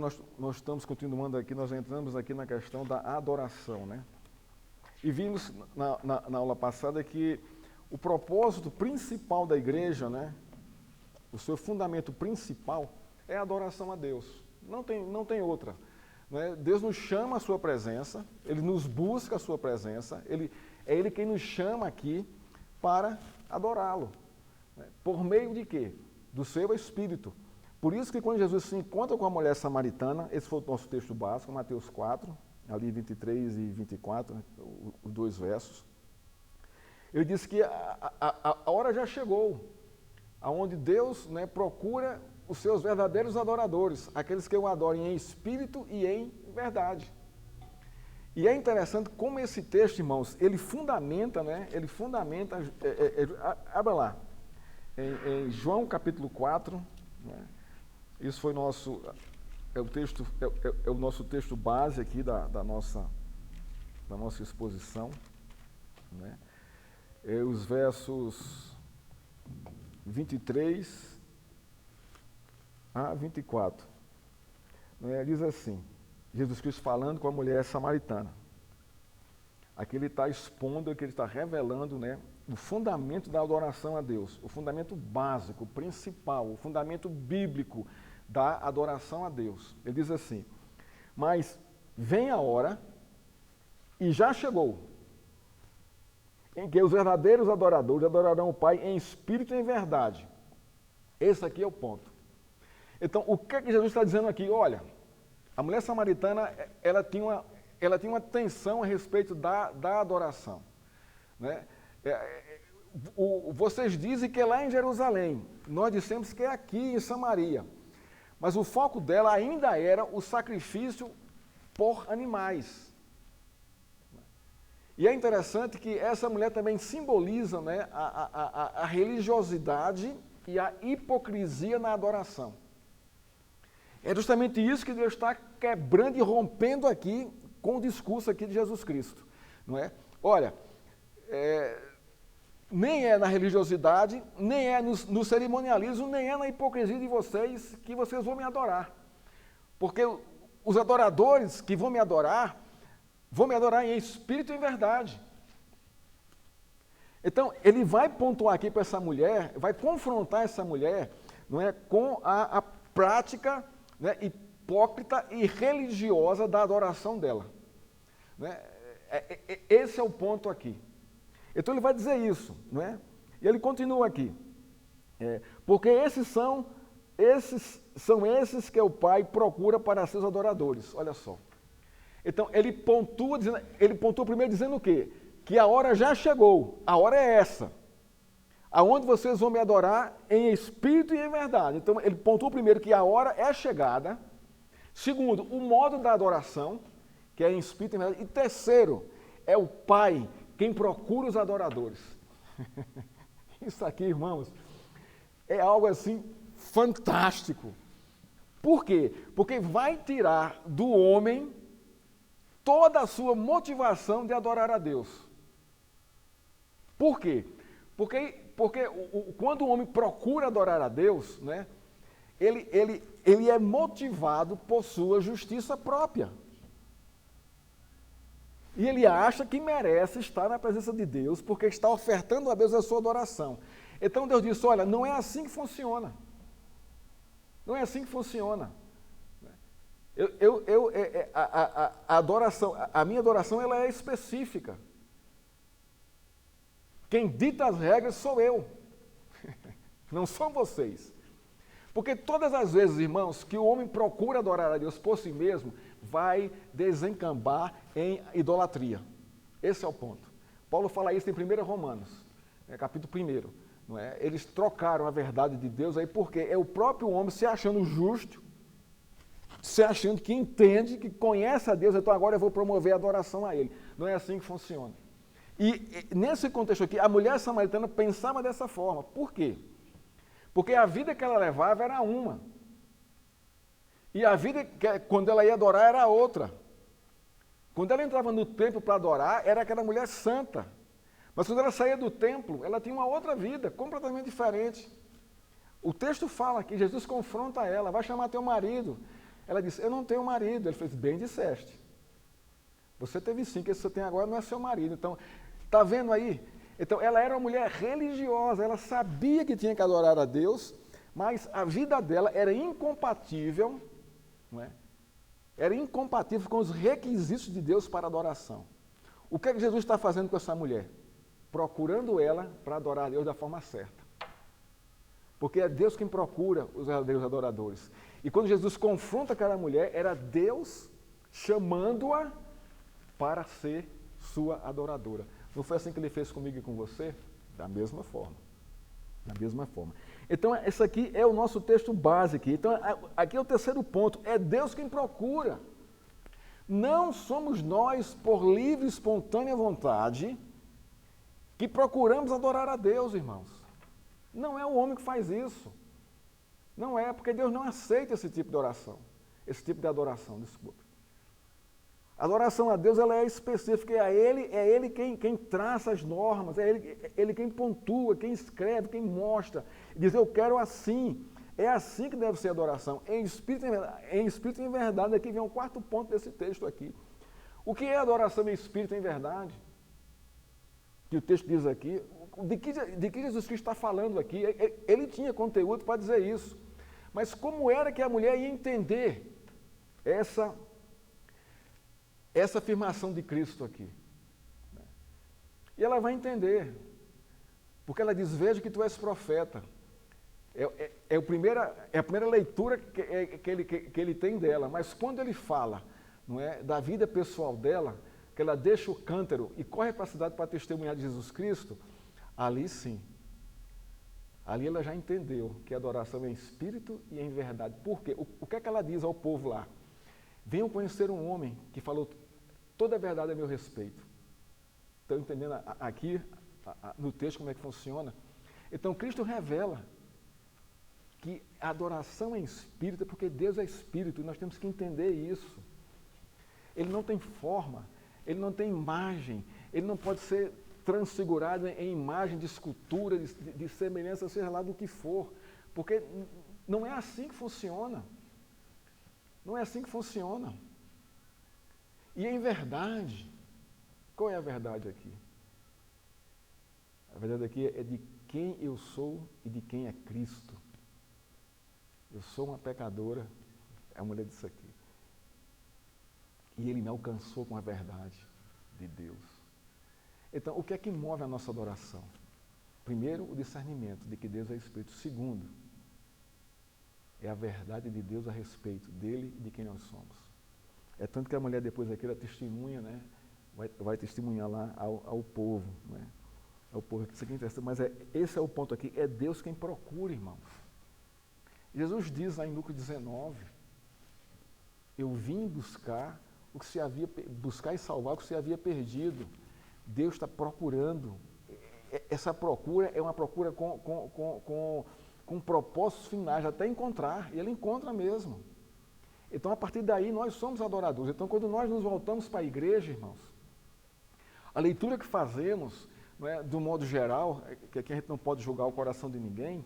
nós estamos continuando aqui, nós entramos aqui na questão da adoração, né? E vimos na aula passada que o propósito principal da igreja, né? O seu fundamento principal é a adoração a Deus. Não tem outra. Né? Deus nos chama à sua presença, Ele nos busca a sua presença, é Ele quem nos chama aqui para adorá-lo. Né? Por meio de quê? Do seu Espírito. Por isso que quando Jesus se encontra com a mulher samaritana, esse foi o nosso texto básico, Mateus 4, ali 23 e 24, né? Os dois versos. Ele disse que a hora já chegou, aonde Deus, né, procura os seus verdadeiros adoradores, aqueles que o adorem em espírito e em verdade. E é interessante como esse texto, irmãos, ele fundamenta, né? Abra lá, em João capítulo 4, né? Isso foi o nosso texto base aqui da nossa exposição, né? Os versos 23 a 24. Né? Diz assim, Jesus Cristo falando com a mulher samaritana. Aqui ele está expondo, aqui ele está revelando, né, o fundamento da adoração a Deus, o fundamento básico, o principal, o fundamento bíblico da adoração a Deus. Ele diz assim, mas vem a hora, e já chegou, em que os verdadeiros adoradores adorarão o Pai em espírito e em verdade. Esse aqui é o ponto. Então, o que é que Jesus está dizendo aqui? Olha, a mulher samaritana, ela tinha uma tensão a respeito da adoração. Né? Vocês dizem que é lá em Jerusalém, nós dissemos que é aqui em Samaria. Mas o foco dela ainda era o sacrifício por animais. E é interessante que essa mulher também simboliza, né, a religiosidade e a hipocrisia na adoração. É justamente isso que Deus está quebrando e rompendo aqui com o discurso aqui de Jesus Cristo. Não é? Olha, nem é na religiosidade, nem é no cerimonialismo, nem é na hipocrisia de vocês que vocês vão me adorar. Porque os adoradores que vão me adorar em espírito e em verdade. Então, ele vai pontuar aqui para essa mulher, vai confrontar essa mulher, não é, com a prática, né, hipócrita e religiosa da adoração dela. Né? Esse é o ponto aqui. Então ele vai dizer isso, não é? E ele continua aqui. Porque esses são esses que o Pai procura para seus adoradores. Olha só. Então ele pontua primeiro dizendo o quê? Que a hora já chegou, a hora é essa. Aonde vocês vão me adorar em espírito e em verdade. Então ele pontua primeiro que a hora é chegada. Segundo, o modo da adoração, que é em espírito e em verdade. E terceiro, é o Pai quem procura os adoradores. Isso aqui, irmãos, é algo assim fantástico. Por quê? Porque vai tirar do homem toda a sua motivação de adorar a Deus. Por quê? Porque quando o homem procura adorar a Deus, né, ele é motivado por sua justiça própria. E ele acha que merece estar na presença de Deus, porque está ofertando a Deus a sua adoração. Então Deus disse, olha, não é assim que funciona. Não é assim que funciona. A minha adoração ela é específica. Quem dita as regras sou eu. Não são vocês. Porque todas as vezes, irmãos, que o homem procura adorar a Deus por si mesmo, vai desencambar em idolatria. Esse é o ponto. Paulo fala isso em 1 Romanos, capítulo 1. Não é? Eles trocaram a verdade de Deus aí porque é o próprio homem se achando justo, se achando que entende, que conhece a Deus, então agora eu vou promover a adoração a Ele. Não é assim que funciona. E nesse contexto aqui, a mulher samaritana pensava dessa forma. Por quê? Porque a vida que ela levava era uma. E a vida, quando ela ia adorar, era outra. Quando ela entrava no templo para adorar, era aquela mulher santa. Mas quando ela saía do templo, ela tinha uma outra vida, completamente diferente. O texto fala que Jesus confronta ela, vai chamar teu marido. Ela disse, eu não tenho marido. Ele fez, bem disseste. Você teve sim, que esse que você tem agora não é seu marido. Então, está vendo aí? Então, ela era uma mulher religiosa, ela sabia que tinha que adorar a Deus, mas a vida dela era incompatível, não é? Era incompatível com os requisitos de Deus para adoração. O que é que Jesus está fazendo com essa mulher? Procurando ela para adorar a Deus da forma certa. Porque é Deus quem procura os verdadeiros adoradores. E quando Jesus confronta aquela mulher, era Deus chamando-a para ser sua adoradora. Não foi assim que ele fez comigo e com você? Da mesma forma. Da mesma forma. Então, esse aqui é o nosso texto básico. Então, aqui é o terceiro ponto. É Deus quem procura. Não somos nós, por livre e espontânea vontade, que procuramos adorar a Deus, irmãos. Não é o homem que faz isso. Não é, porque Deus não aceita esse tipo de oração. Esse tipo de adoração, desculpa. A adoração a Deus ela é específica, é Ele quem traça as normas, é ele quem pontua, quem escreve, quem mostra. Diz, eu quero assim. É assim que deve ser a adoração, em espírito e em verdade. Aqui vem o quarto ponto desse texto aqui. O que é adoração em espírito e em verdade? Que o texto diz aqui, de que Jesus Cristo está falando aqui. Ele tinha conteúdo para dizer isso. Mas como era que a mulher ia entender essa afirmação de Cristo aqui? E ela vai entender, porque ela diz, veja que tu és profeta. É a primeira leitura que ele tem dela, mas quando ele fala, não é, da vida pessoal dela, que ela deixa o cântaro e corre para a cidade para testemunhar de Jesus Cristo, ali sim, ali ela já entendeu que a adoração é em espírito e em verdade. Por quê? O que é que ela diz ao povo lá? Venham conhecer um homem que falou toda a verdade a meu respeito. Estão entendendo aqui no texto como é que funciona? Então Cristo revela que a adoração é em espírito, porque Deus é espírito, e nós temos que entender isso. Ele não tem forma, ele não tem imagem, ele não pode ser transfigurado em imagem de escultura, de semelhança, seja lá do que for, porque não é assim que funciona. Não é assim que funciona. E em verdade, qual é a verdade aqui? A verdade aqui é de quem eu sou e de quem é Cristo. Eu sou uma pecadora, a mulher disse aqui. E ele me alcançou com a verdade de Deus. Então, o que é que move a nossa adoração? Primeiro, o discernimento de que Deus é Espírito. Segundo, é a verdade de Deus a respeito dele e de quem nós somos. É tanto que a mulher depois aqui, ela testemunha, né? Vai testemunhar lá ao povo, né? Ao povo. Isso aqui é interessante, mas esse é o ponto aqui. É Deus quem procura, irmãos. Jesus diz lá em Lucas 19, eu vim buscar o que se havia, buscar e salvar o que se havia perdido. Deus está procurando. Essa procura é uma procura com propósitos finais, até encontrar, e ele encontra mesmo. Então, a partir daí, nós somos adoradores. Então, quando nós nos voltamos para a igreja, irmãos, a leitura que fazemos, não é, do modo geral, que aqui a gente não pode julgar o coração de ninguém,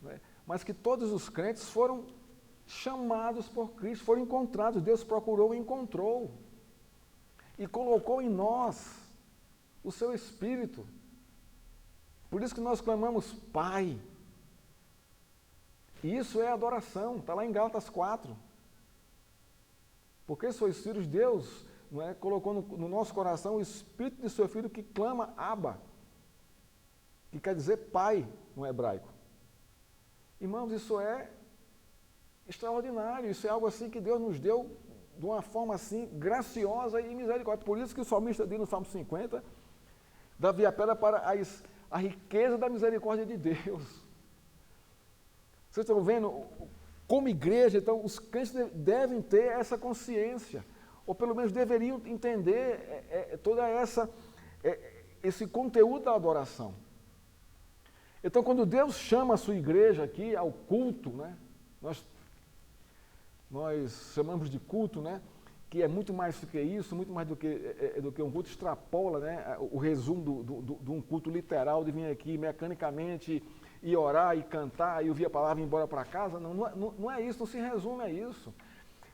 não é, mas que todos os crentes foram chamados por Cristo, foram encontrados. Deus procurou e encontrou. E colocou em nós o seu Espírito. Por isso que nós clamamos Pai. E isso é adoração, está lá em Gálatas 4. Porque sois filhos de Deus, não é, colocou no nosso coração o Espírito de seu Filho que clama Abba, que quer dizer Pai no hebraico. Irmãos, isso é extraordinário, isso é algo assim que Deus nos deu de uma forma assim graciosa e misericórdia. Por isso que o salmista diz no Salmo 50, Davi apela para a riqueza da misericórdia de Deus. Vocês estão vendo, como igreja, então, os crentes devem ter essa consciência, ou pelo menos deveriam entender esse conteúdo da adoração. Então, quando Deus chama a sua igreja aqui ao culto, né, nós chamamos de culto, né, que é muito mais do que isso, muito mais do que um culto, extrapola, né, o resumo de um culto literal, de vir aqui mecanicamente e orar e cantar e ouvir a palavra e ir embora para casa. Não é isso, não se resume a isso.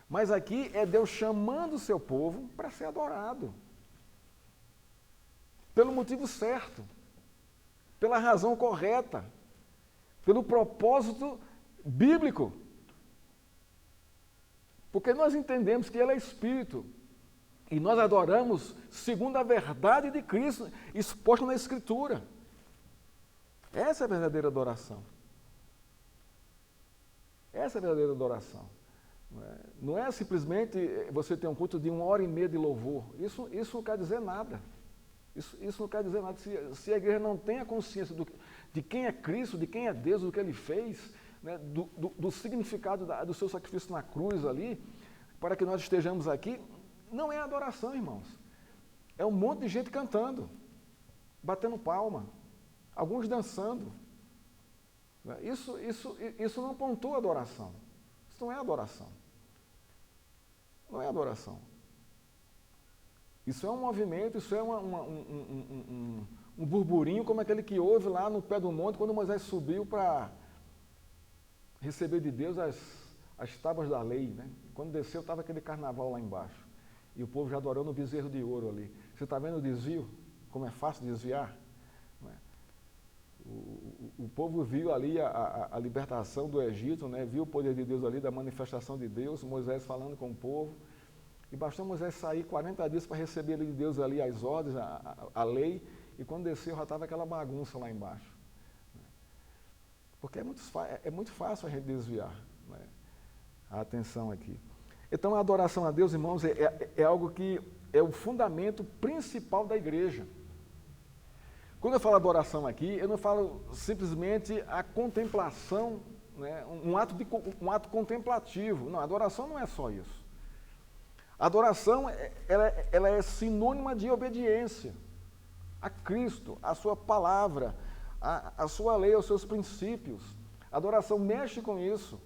Mas aqui é Deus chamando o seu povo para ser adorado. Pelo motivo certo, pela razão correta, pelo propósito bíblico. Porque nós entendemos que Ele é Espírito e nós adoramos segundo a verdade de Cristo exposta na Escritura. Essa é a verdadeira adoração. Essa é a verdadeira adoração. Não é simplesmente você ter um culto de 1h30 de louvor. Isso não quer dizer nada. Isso não quer dizer nada. Se a igreja não tem a consciência de quem é Cristo, de quem é Deus, do que Ele fez, né, do significado do seu sacrifício na cruz ali, para que nós estejamos aqui, não é adoração, irmãos. É um monte de gente cantando, batendo palma, alguns dançando. Isso não pontua adoração. Isso não é adoração. Não é adoração. Isso é um movimento, isso é um burburinho como aquele que houve lá no pé do monte, quando Moisés subiu para receber de Deus as tábuas da lei. Né? Quando desceu, estava aquele carnaval lá embaixo. E o povo já adorando o bezerro de ouro ali. Você está vendo o desvio? Como é fácil desviar? Não é? O povo viu ali a libertação do Egito, né? Viu o poder de Deus ali, da manifestação de Deus, Moisés falando com o povo. E bastou Moisés sair 40 dias para receber de Deus ali as ordens, a lei, e quando desceu já estava aquela bagunça lá embaixo. Porque é muito fácil a gente desviar, né, a atenção aqui. Então a adoração a Deus, irmãos, é algo que é o fundamento principal da igreja. Quando eu falo adoração aqui, eu não falo simplesmente a contemplação, né, um ato contemplativo. Não, a adoração não é só isso. A adoração ela é sinônima de obediência a Cristo, a sua palavra, a sua lei, aos seus princípios. A adoração mexe com isso,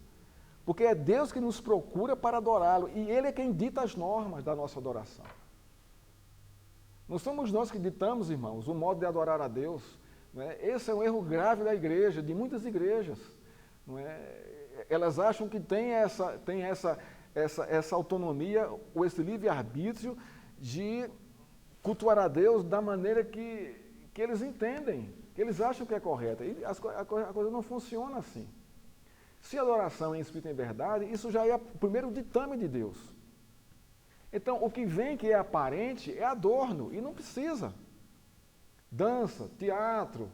porque é Deus que nos procura para adorá-lo e Ele é quem dita as normas da nossa adoração. Não somos nós que ditamos, irmãos, o modo de adorar a Deus. Não é? Esse é um erro grave da igreja, de muitas igrejas. Não é? Elas acham que tem essa autonomia ou esse livre-arbítrio de cultuar a Deus da maneira que eles entendem, que eles acham que é correta. E a coisa não funciona assim. Se a adoração é em espírito e em verdade, isso já é o primeiro ditame de Deus. Então, o que vem que é aparente é adorno, e não precisa. Dança, teatro,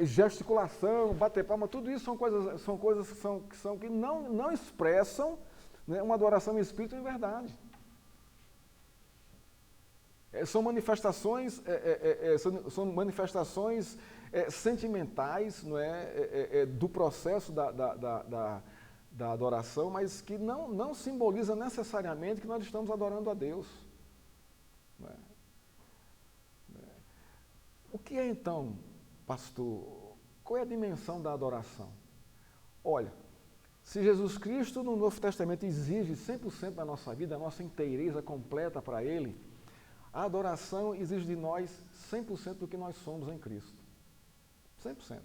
gesticulação, bater palma, tudo isso são coisas que não expressam, né, uma adoração em espírito e em verdade. São manifestações, sentimentais, não é, do processo da adoração, mas que não simboliza necessariamente que nós estamos adorando a Deus. Não é? O que é então, pastor? Qual é a dimensão da adoração? Olha, se Jesus Cristo no Novo Testamento exige 100% da nossa vida, a nossa inteireza completa para Ele, a adoração exige de nós 100% do que nós somos em Cristo. 100%.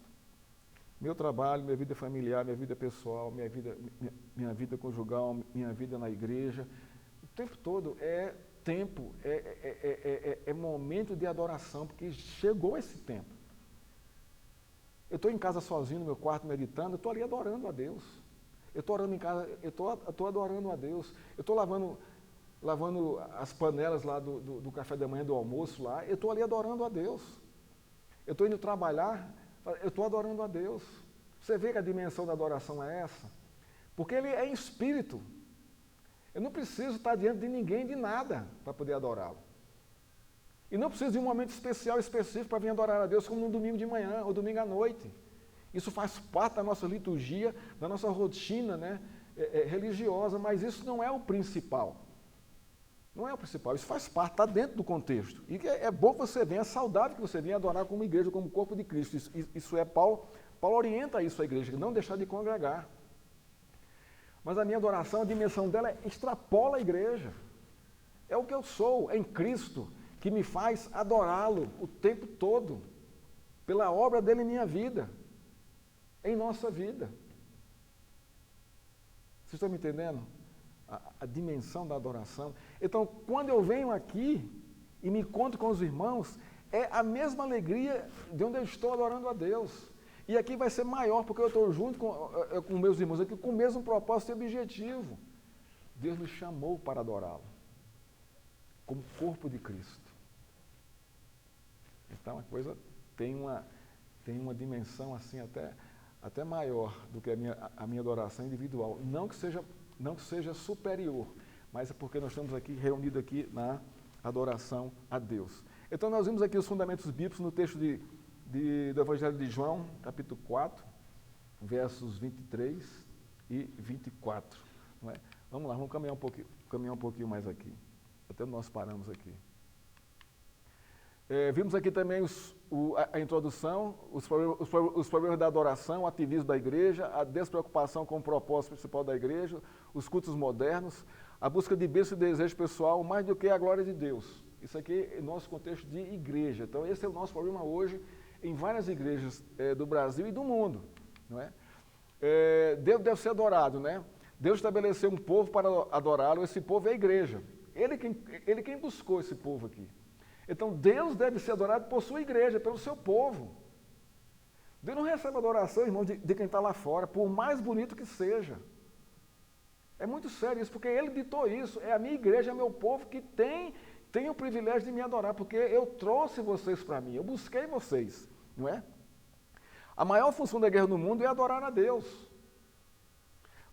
Meu trabalho, minha vida familiar, minha vida pessoal, minha vida conjugal, minha vida na igreja, o tempo todo é tempo, é momento de adoração, porque chegou esse tempo. Eu estou em casa sozinho, no meu quarto, meditando, eu estou ali adorando a Deus. Eu estou orando em casa, eu estou adorando a Deus. Eu estou lavando as panelas lá do café da manhã, do almoço lá, eu estou ali adorando a Deus. Eu estou indo trabalhar, eu estou adorando a Deus. Você vê que a dimensão da adoração é essa? Porque Ele é em espírito. Eu não preciso estar diante de ninguém, de nada, para poder adorá-lo. E não preciso de um momento especial, específico, para vir adorar a Deus, como no domingo de manhã ou domingo à noite. Isso faz parte da nossa liturgia, da nossa rotina, né, religiosa, mas isso não é o principal. Não é o principal, isso faz parte, está dentro do contexto. E é bom que você venha, é saudável que você venha adorar como igreja, como corpo de Cristo. Isso é Paulo orienta isso à igreja, não deixar de congregar. Mas a minha adoração, a dimensão dela extrapola a igreja. É o que eu sou, é em Cristo, que me faz adorá-lo o tempo todo, pela obra dele em minha vida, em nossa vida. Vocês estão me entendendo? A dimensão da adoração. Então, quando eu venho aqui e me encontro com os irmãos, é a mesma alegria de onde eu estou adorando a Deus. E aqui vai ser maior, porque eu estou junto com meus irmãos aqui com o mesmo propósito e objetivo. Deus nos chamou para adorá-lo, como corpo de Cristo. Então a coisa tem uma dimensão assim até maior do que a minha adoração individual. Não que seja superior, mas é porque nós estamos aqui reunidos aqui na adoração a Deus. Então nós vimos aqui os fundamentos bíblicos no texto do Evangelho de João, capítulo 4, versos 23 e 24. Não é? Vamos lá, vamos caminhar um pouquinho mais aqui. Até nós paramos aqui. Vimos aqui também a introdução, os problemas da adoração, o ativismo da igreja, a despreocupação com o propósito principal da igreja, os cultos modernos, a busca de bênção e desejo pessoal, mais do que a glória de Deus. Isso aqui é nosso contexto de igreja. Então, esse é o nosso problema hoje em várias igrejas do Brasil e do mundo. Não é? Deus deve ser adorado, né? Deus estabeleceu um povo para adorá-lo, esse povo é a igreja. Ele quem buscou esse povo aqui. Então, Deus deve ser adorado por sua igreja, pelo seu povo. Deus não recebe adoração, irmão, de quem está lá fora, por mais bonito que seja. É muito sério isso, porque Ele ditou isso. É a minha igreja, é meu povo que tem o privilégio de me adorar, porque eu trouxe vocês para mim, eu busquei vocês, não é? A maior função da igreja no mundo é adorar a Deus.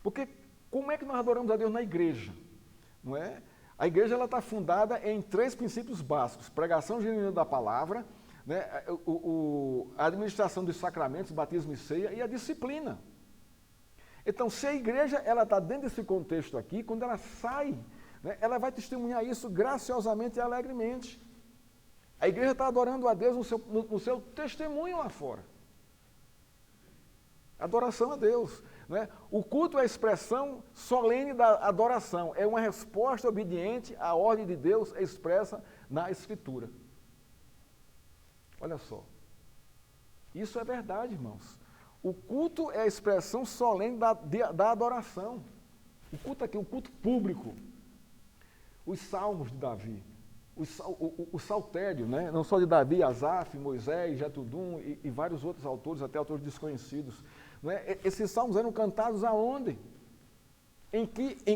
Porque como é que nós adoramos a Deus na igreja? Não é? A igreja está fundada em 3 princípios básicos: pregação genuína da palavra, né, a administração dos sacramentos, batismo e ceia, e a disciplina. Então, se a igreja está dentro desse contexto aqui, quando ela sai, né, ela vai testemunhar isso graciosamente e alegremente. A igreja está adorando a Deus no seu testemunho lá fora. Adoração a Deus. Né? O culto é a expressão solene da adoração, é uma resposta obediente à ordem de Deus expressa na Escritura. Olha só, isso é verdade, irmãos. O culto é a expressão solene da adoração. O culto aqui, o culto público. Os salmos de Davi, o saltério, né? Não só de Davi, Asaf, Moisés, Jetudum e vários outros autores, até autores desconhecidos. Não é? Esses salmos eram cantados aonde? Em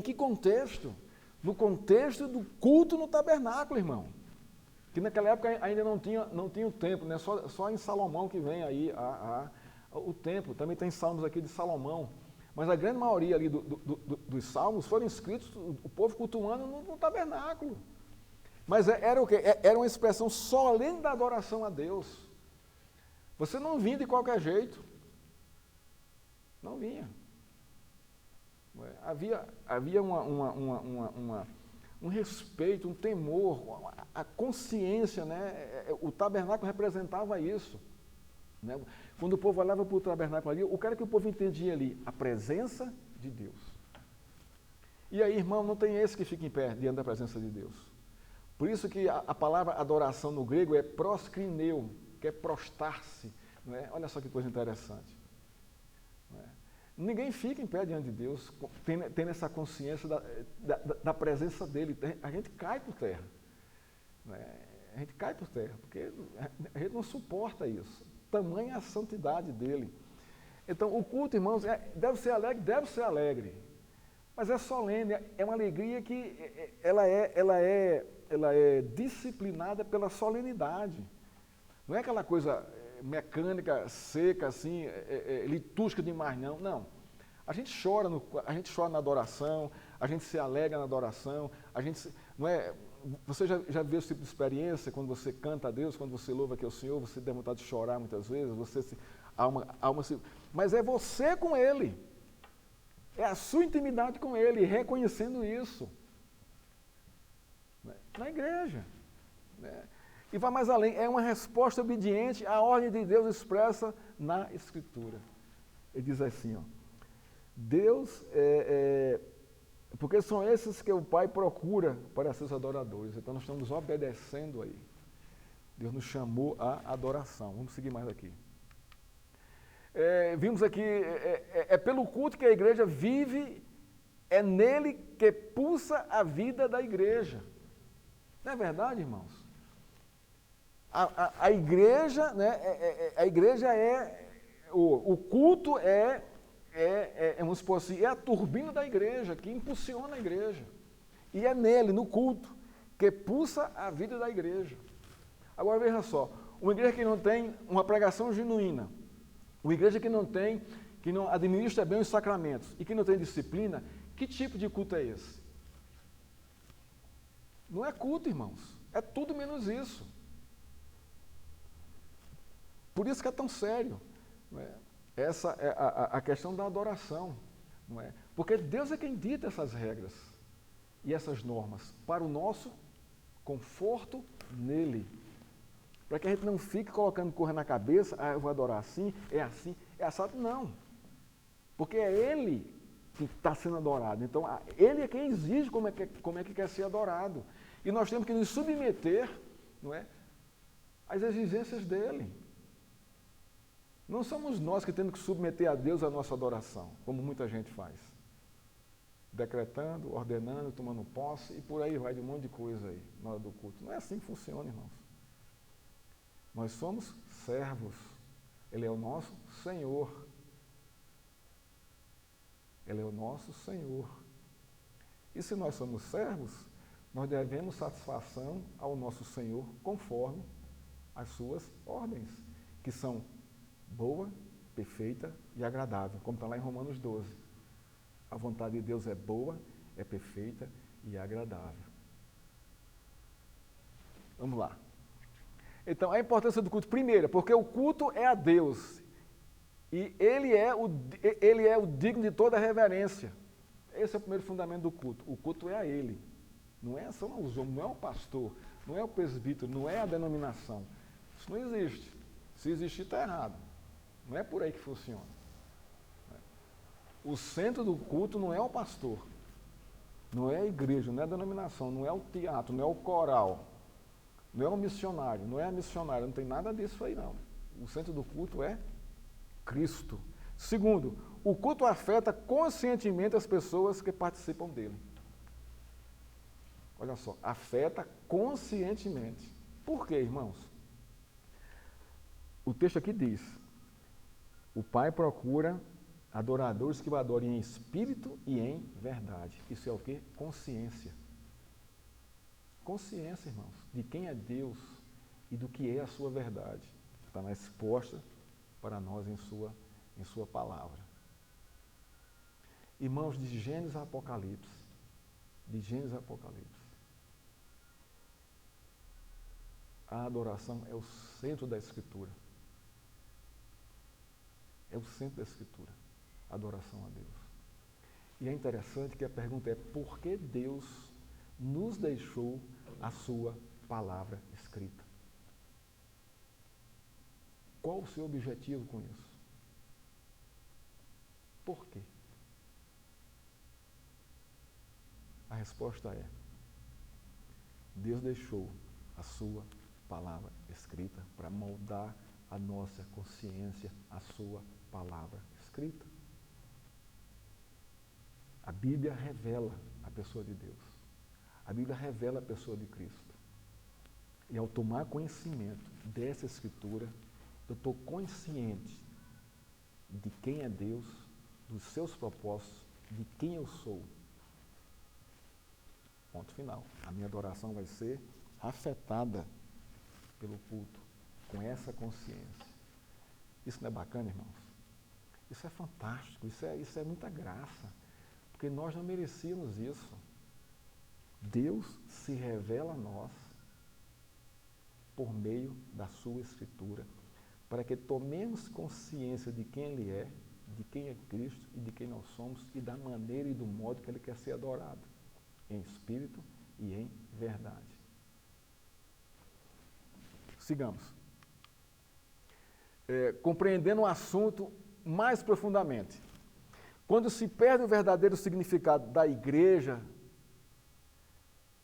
que contexto? No contexto do culto no tabernáculo, irmão. Que naquela época ainda não tinha o templo, né? Só em Salomão que vem aí o templo. Também tem salmos aqui de Salomão. Mas a grande maioria ali dos salmos foram escritos, o povo cultuando no tabernáculo. Mas era o quê? Era uma expressão solene da adoração a Deus. Você não vinha de qualquer jeito. Não vinha. Havia um respeito, um temor, a consciência, né? O tabernáculo representava isso. Né? Quando o povo olhava para o tabernáculo ali, o que era que o povo entendia ali? A presença de Deus. E aí, irmão, não tem esse que fica em pé diante da presença de Deus. Por isso que a palavra adoração no grego é proskrineu, que é prostrar-se. Não é? Olha só que coisa interessante. Não é? Ninguém fica em pé diante de Deus tendo essa consciência da presença dele. A gente cai por terra. Não é? A gente cai por terra, porque a gente não suporta isso. Tamanha a santidade dele. Então, o culto, irmãos, deve ser alegre, mas é solene, é uma alegria que ela é disciplinada pela solenidade. Não é aquela coisa mecânica, seca, assim, litúrgica demais, não. Não. A gente chora na adoração, a gente se alegra na adoração, não é? Você já viu esse tipo de experiência, quando você canta a Deus, quando você louva aqui ao Senhor, você tem vontade de chorar muitas vezes, mas é você com Ele, é a sua intimidade com Ele, reconhecendo isso, né? Na igreja, né? E vai mais além, é uma resposta obediente à ordem de Deus expressa na Escritura. Ele diz assim, ó, Deus porque são esses que o Pai procura para seus adoradores. Então, nós estamos obedecendo aí. Deus nos chamou à adoração. Vamos seguir mais aqui. Vimos aqui, pelo culto que a igreja vive É nele que pulsa a vida da igreja. Não é verdade, irmãos? A igreja, né, o culto vamos supor assim, é a turbina da igreja, que impulsiona a igreja. E é nele, no culto, que pulsa a vida da igreja. Agora veja só, uma igreja que não tem uma pregação genuína, uma igreja que não administra bem os sacramentos e que não tem disciplina, que tipo de culto é esse? Não é culto, irmãos. É tudo menos isso. Por isso que é tão sério. Não é? Essa é a questão da adoração. Não é? Porque Deus é quem dita essas regras e essas normas para o nosso conforto nele. Para que a gente não fique colocando cor na cabeça, eu vou adorar assim, é assado. Não. Porque é Ele que está sendo adorado. Então, Ele é quem exige como é que quer ser adorado. E nós temos que nos submeter, não é, às exigências dEle. Não somos nós que temos que submeter a Deus a nossa adoração, como muita gente faz. Decretando, ordenando, tomando posse, e por aí vai de um monte de coisa aí, na hora do culto. Não é assim que funciona, irmãos. Nós somos servos. Ele é o nosso Senhor. Ele é o nosso Senhor. E se nós somos servos, nós devemos satisfação ao nosso Senhor conforme as suas ordens, que são boa, perfeita e agradável, como está lá em Romanos 12. A vontade de Deus é boa, é perfeita e agradável. Vamos lá. Então, a importância do culto, primeiro, porque o culto é a Deus. E ele é o digno de toda reverência. Esse é o primeiro fundamento do culto. O culto é a Ele. Não é só os homens, não é o pastor, não é o presbítero, não é a denominação. Isso não existe. Se existir, está errado. Não é por aí que funciona. O centro do culto não é o pastor, não é a igreja, não é a denominação, não é o teatro, não é o coral, não é o missionário, não é a missionária, não tem nada disso aí não. O centro do culto é Cristo. Segundo, o culto afeta conscientemente as pessoas que participam dele. Olha só, afeta conscientemente. Por quê, irmãos? O texto aqui diz: o Pai procura adoradores que o adorem em espírito e em verdade. Isso é o quê? Consciência. Consciência, irmãos, de quem é Deus e do que é a sua verdade. Está na exposta para nós em sua palavra. Irmãos, de Gênesis a Apocalipse, a adoração é o centro da Escritura. É o centro da Escritura, a adoração a Deus. E é interessante que a pergunta é: por que Deus nos deixou a sua palavra escrita? Qual o seu objetivo com isso? Por quê? A resposta é: Deus deixou a sua palavra escrita para moldar a nossa consciência, a sua palavra escrita. A Bíblia revela a pessoa de Deus. A Bíblia revela a pessoa de Cristo. E ao tomar conhecimento dessa Escritura, eu estou consciente de quem é Deus, dos seus propósitos, de quem eu sou. Ponto final. A minha adoração vai ser afetada pelo culto, com essa consciência. Isso não é bacana, irmãos? Isso é fantástico, isso é muita graça, porque nós não merecíamos isso. Deus se revela a nós por meio da sua Escritura, para que tomemos consciência de quem Ele é, de quem é Cristo e de quem nós somos e da maneira e do modo que Ele quer ser adorado, em espírito e em verdade. Sigamos. Compreendendo o assunto mais profundamente. Quando se perde o verdadeiro significado da igreja,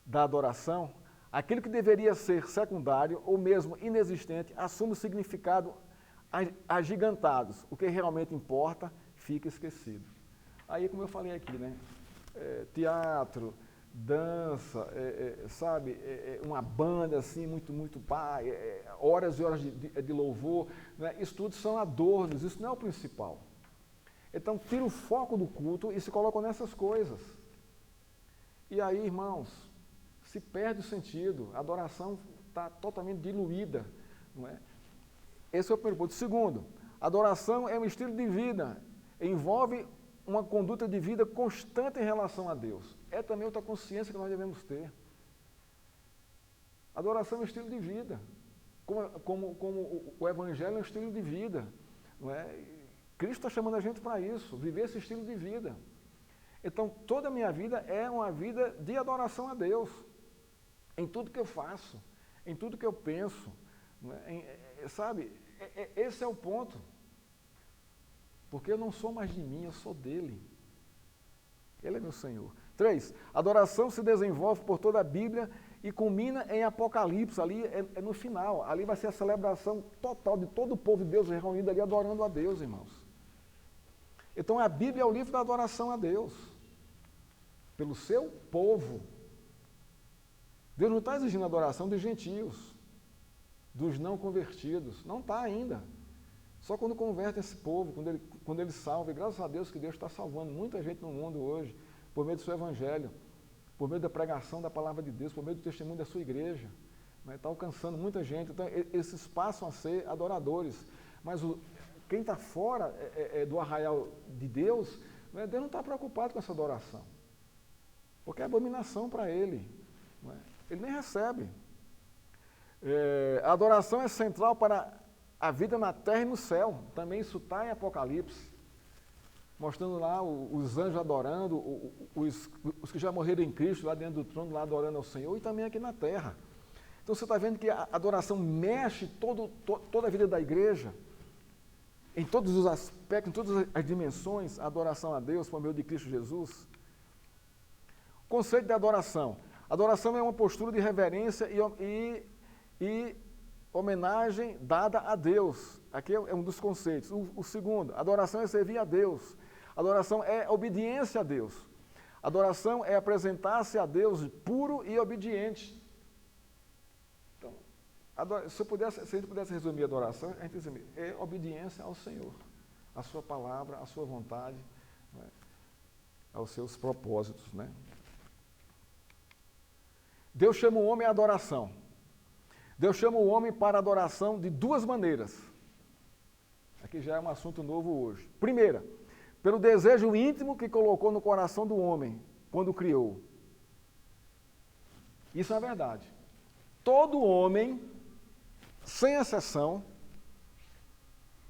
da adoração, aquilo que deveria ser secundário ou mesmo inexistente assume o significado agigantado. O que realmente importa fica esquecido. Aí, como eu falei aqui, né? teatro, dança, sabe, uma banda assim, muito pá, horas e horas de louvor, né? Isso tudo são adornos, isso não é o principal. Então, tira o foco do culto e se coloca nessas coisas. E aí, irmãos, se perde o sentido, a adoração está totalmente diluída, não é? Esse é o primeiro ponto. Segundo, adoração é um estilo de vida, envolve uma conduta de vida constante em relação a Deus. É também outra consciência que nós devemos ter. Adoração é um estilo de vida, como o Evangelho é um estilo de vida, não é? Cristo está chamando a gente para isso, viver esse estilo de vida. Então, toda a minha vida é uma vida de adoração a Deus, em tudo que eu faço, em tudo que eu penso, não é? Sabe, esse é o ponto. Porque eu não sou mais de mim, eu sou dele. Ele é meu Senhor. 3. Adoração se desenvolve por toda a Bíblia e culmina em Apocalipse. Ali é no final. Ali vai ser a celebração total de todo o povo de Deus reunido ali adorando a Deus, irmãos. Então a Bíblia é o livro da adoração a Deus. Pelo seu povo. Deus não está exigindo adoração dos gentios, dos não convertidos. Não está ainda. Só quando converte esse povo, quando ele salva, e graças a Deus que Deus está salvando muita gente no mundo hoje, por meio do seu evangelho, por meio da pregação da palavra de Deus, por meio do testemunho da sua igreja. Né? Está alcançando muita gente. Então, esses passam a ser adoradores. Mas quem está fora do arraial de Deus, né? Deus não está preocupado com essa adoração. Porque é abominação para ele. Né? Ele nem recebe. A adoração é central para a vida na terra e no céu. Também isso está em Apocalipse. Mostrando lá os anjos adorando, os que já morreram em Cristo, lá dentro do trono, lá adorando ao Senhor, e também aqui na terra. Então você está vendo que a adoração mexe toda a vida da igreja, em todos os aspectos, em todas as dimensões, a adoração a Deus por meio de Cristo Jesus. Conceito de adoração. Adoração é uma postura de reverência e homenagem dada a Deus. Aqui é um dos conceitos. O segundo, adoração é servir a Deus. Adoração é obediência a Deus. Adoração é apresentar-se a Deus puro e obediente. Então, se a gente pudesse resumir a adoração, a gente resumir, é obediência ao Senhor, à sua palavra, à sua vontade, né, aos seus propósitos. Né? Deus chama o homem à adoração. Deus chama o homem para a adoração de duas maneiras. Aqui já é um assunto novo hoje. Primeira, pelo desejo íntimo que colocou no coração do homem quando o criou. Isso é verdade. Todo homem, sem exceção,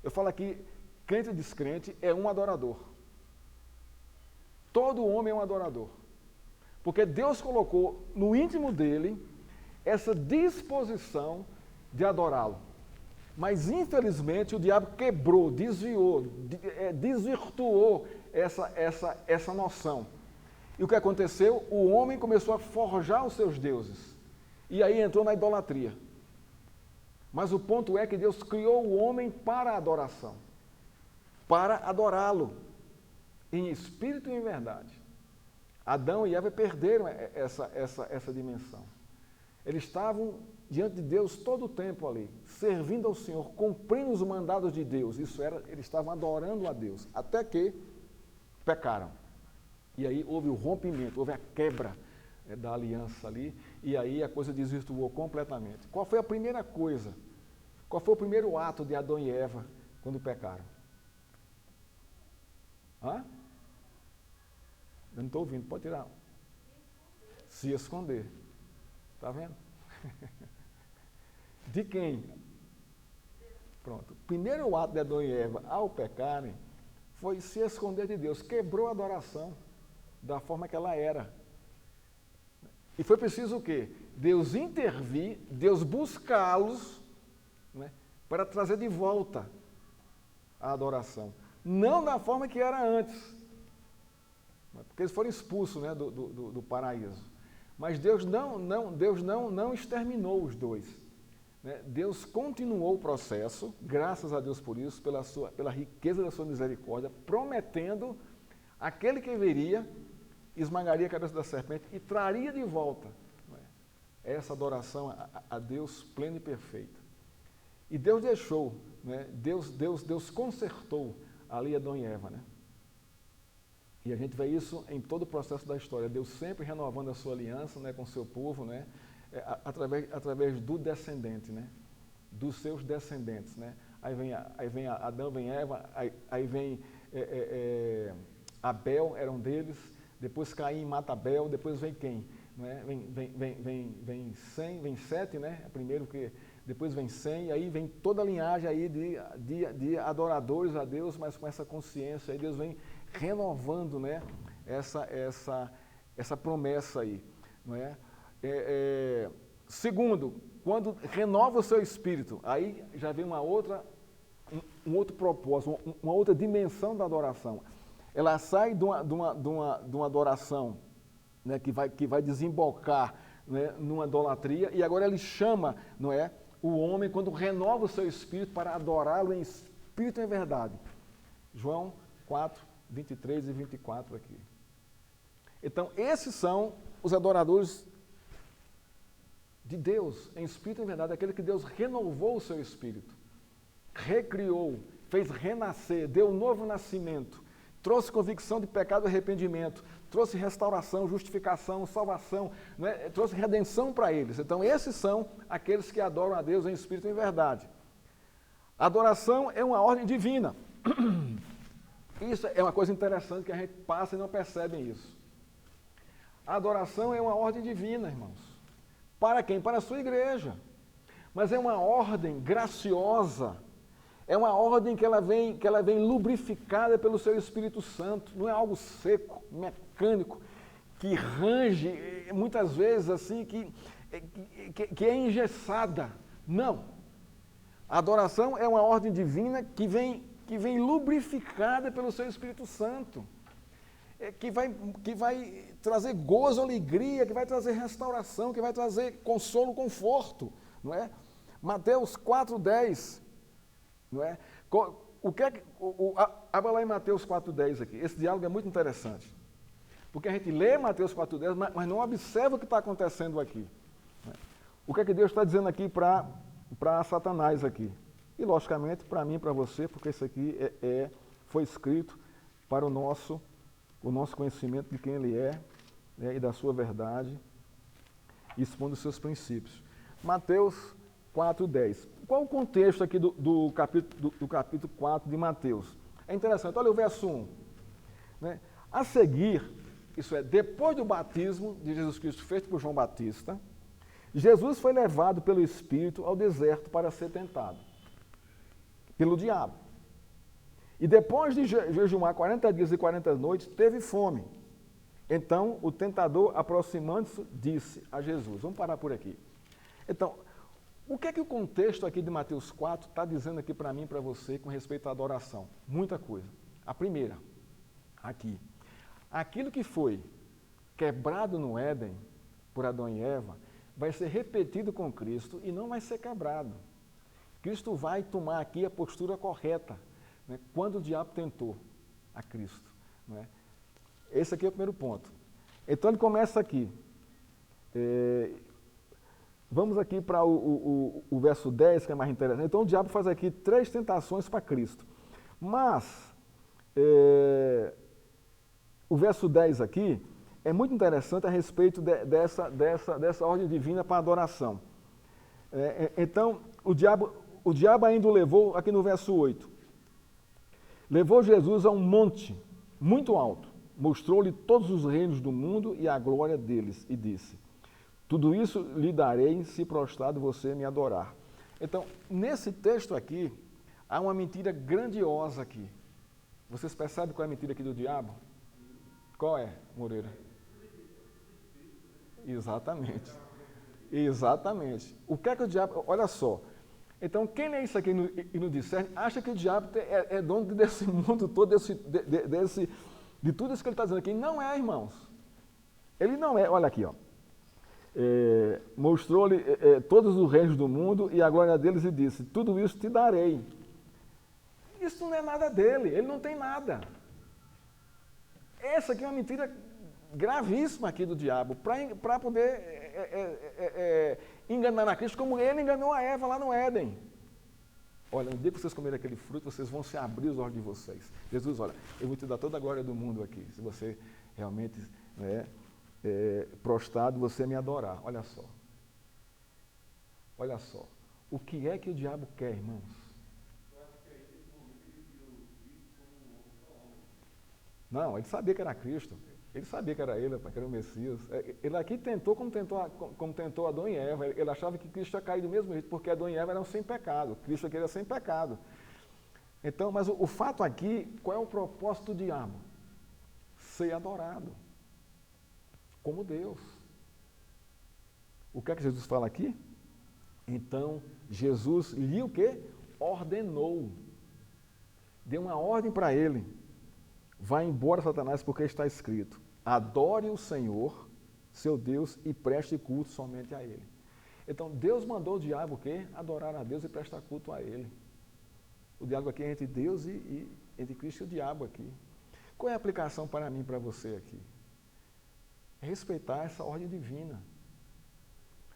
eu falo aqui, crente e descrente, é um adorador. Todo homem é um adorador. Porque Deus colocou no íntimo dele essa disposição de adorá-lo. Mas, infelizmente, o diabo quebrou, desviou, desvirtuou essa noção. E o que aconteceu? O homem começou a forjar os seus deuses. E aí entrou na idolatria. Mas o ponto é que Deus criou o homem para a adoração. Para adorá-lo. Em espírito e em verdade. Adão e Eva perderam essa dimensão. Eles estavam diante de Deus todo o tempo ali, servindo ao Senhor, cumprindo os mandados de Deus. Eles estavam adorando a Deus, até que pecaram. E aí houve o rompimento, houve a quebra da aliança ali, e aí a coisa desvirtuou completamente. Qual foi a primeira coisa? Qual foi o primeiro ato de Adão e Eva quando pecaram? Hã? Eu não estou ouvindo, pode tirar. Se esconder. Está vendo? De quem? Pronto. O primeiro ato de Adão e Eva ao pecarem foi se esconder de Deus. Quebrou a adoração da forma que ela era. E foi preciso o quê? Deus intervir, Deus buscá-los, né, para trazer de volta a adoração. Não da forma que era antes. Porque eles foram expulsos, né, do paraíso. Mas Deus não exterminou os dois. Né? Deus continuou o processo, graças a Deus por isso, pela riqueza da sua misericórdia, prometendo aquele que viria esmagaria a cabeça da serpente e traria de volta, não é, essa adoração a Deus plena e perfeita. E Deus deixou, né, Deus consertou ali Adão e Eva, né? E a gente vê isso em todo o processo da história, Deus sempre renovando a sua aliança, né, com o seu povo, né, através do descendente, né, dos seus descendentes, né. Aí vem Adão, vem Eva, aí vem Abel, era um deles, depois Caim mata Abel, depois vem quem? Não é? Vem Sem, vem Sete, né? Primeiro que depois vem Sem, e aí vem toda a linhagem aí de adoradores a Deus, mas com essa consciência, aí Deus vem renovando, né, essa promessa aí, não é? Segundo, quando renova o seu espírito, aí já vem um outro propósito, uma outra dimensão da adoração. Ela sai de uma adoração, né, que vai desembocar, né, numa idolatria, e agora ele chama, não é, o homem quando renova o seu espírito para adorá-lo em espírito e em verdade. João 4, 23 e 24 aqui. Então, esses são os adoradores de Deus, em espírito e em verdade, aquele que Deus renovou o seu espírito, recriou, fez renascer, deu um novo nascimento, trouxe convicção de pecado e arrependimento, trouxe restauração, justificação, salvação, né? Trouxe redenção para eles. Então, esses são aqueles que adoram a Deus em espírito e em verdade. A adoração é uma ordem divina. Isso é uma coisa interessante que a gente passa e não percebe isso. A adoração é uma ordem divina, irmãos. Para quem? Para a sua igreja. Mas é uma ordem graciosa. É uma ordem que ela vem lubrificada pelo seu Espírito Santo. Não é algo seco, mecânico, que range, muitas vezes assim, que é engessada. Não. A adoração é uma ordem divina que vem lubrificada pelo seu Espírito Santo. Que vai trazer gozo, alegria, que vai trazer restauração, que vai trazer consolo, conforto, não é? Mateus 4:10, não é? Abra lá em Mateus 4:10 aqui. Esse diálogo é muito interessante, porque a gente lê Mateus 4:10, mas não observa o que está acontecendo aqui. Não é? O que é que Deus está dizendo aqui para Satanás aqui? E, logicamente, para mim e para você, porque isso aqui foi escrito para o nosso conhecimento de quem Ele é, né, e da sua verdade, expondo os seus princípios. Mateus 4:10. Qual o contexto aqui do capítulo 4 de Mateus? É interessante, olha o verso 1. Né? A seguir, isso é, depois do batismo de Jesus Cristo feito por João Batista, Jesus foi levado pelo Espírito ao deserto para ser tentado pelo diabo. E depois de jejuar 40 dias e 40 noites, teve fome. Então, o tentador, aproximando-se, disse a Jesus. Vamos parar por aqui. Então, o que é que o contexto aqui de Mateus 4 está dizendo aqui para mim e para você com respeito à adoração? Muita coisa. A primeira, aqui. Aquilo que foi quebrado no Éden por Adão e Eva, vai ser repetido com Cristo e não vai ser quebrado. Cristo vai tomar aqui a postura correta, né, quando o diabo tentou a Cristo. Né? Esse aqui é o primeiro ponto. Então ele começa aqui. Vamos aqui para o verso 10, que é mais interessante. Então o diabo faz aqui 3 tentações para Cristo. Mas o verso 10 aqui é muito interessante a respeito dessa ordem divina para a adoração. Então o diabo ainda o levou, aqui no verso 8, levou Jesus a um monte muito alto, mostrou-lhe todos os reinos do mundo e a glória deles, e disse: tudo isso lhe darei se prostrado você me adorar. Então, nesse texto aqui, há uma mentira grandiosa aqui. Vocês percebem qual é a mentira aqui do diabo? Qual é, Moreira? Exatamente. Exatamente. O que é que o diabo... Olha só. Então, quem lê isso aqui e não discerne, acha que o diabo é dono desse mundo todo, de tudo isso que ele está dizendo aqui. Não é, irmãos. Ele não é. Olha aqui, ó. Mostrou-lhe todos os reinos do mundo e a glória deles e disse: tudo isso te darei. Isso não é nada dele, ele não tem nada. Essa aqui é uma mentira gravíssima aqui do diabo, para poder enganar a Cristo, como ele enganou a Eva lá no Éden. Olha, no dia que vocês comerem aquele fruto, vocês vão se abrir os olhos de vocês. Jesus, olha, eu vou te dar toda a glória do mundo aqui, se você realmente, né, prostrado, você me adorar. Olha só. Olha só. O que é que o diabo quer, irmãos? Eu acho que aí, nesse momento, ele viu Cristo como um outro homem. Não, ele sabia que era Cristo. Ele sabia que era ele, que era o Messias. Ele aqui tentou como tentou Adão e Eva. Ele achava que Cristo ia cair do mesmo jeito, porque Adão e Eva eram sem pecado. Cristo aqui era sem pecado. Então, mas o fato aqui, qual é o propósito do diabo? Ser adorado como Deus. O que é que Jesus fala aqui? Então, Jesus lhe o quê? Ordenou. Deu uma ordem para ele. Vai embora, Satanás, porque está escrito: adore o Senhor, seu Deus, e preste culto somente a Ele. Então, Deus mandou o diabo o quê? Adorar a Deus e prestar culto a Ele. O diálogo aqui é entre Deus e entre Cristo e o diabo aqui. Qual é a aplicação para mim e para você aqui? É respeitar essa ordem divina.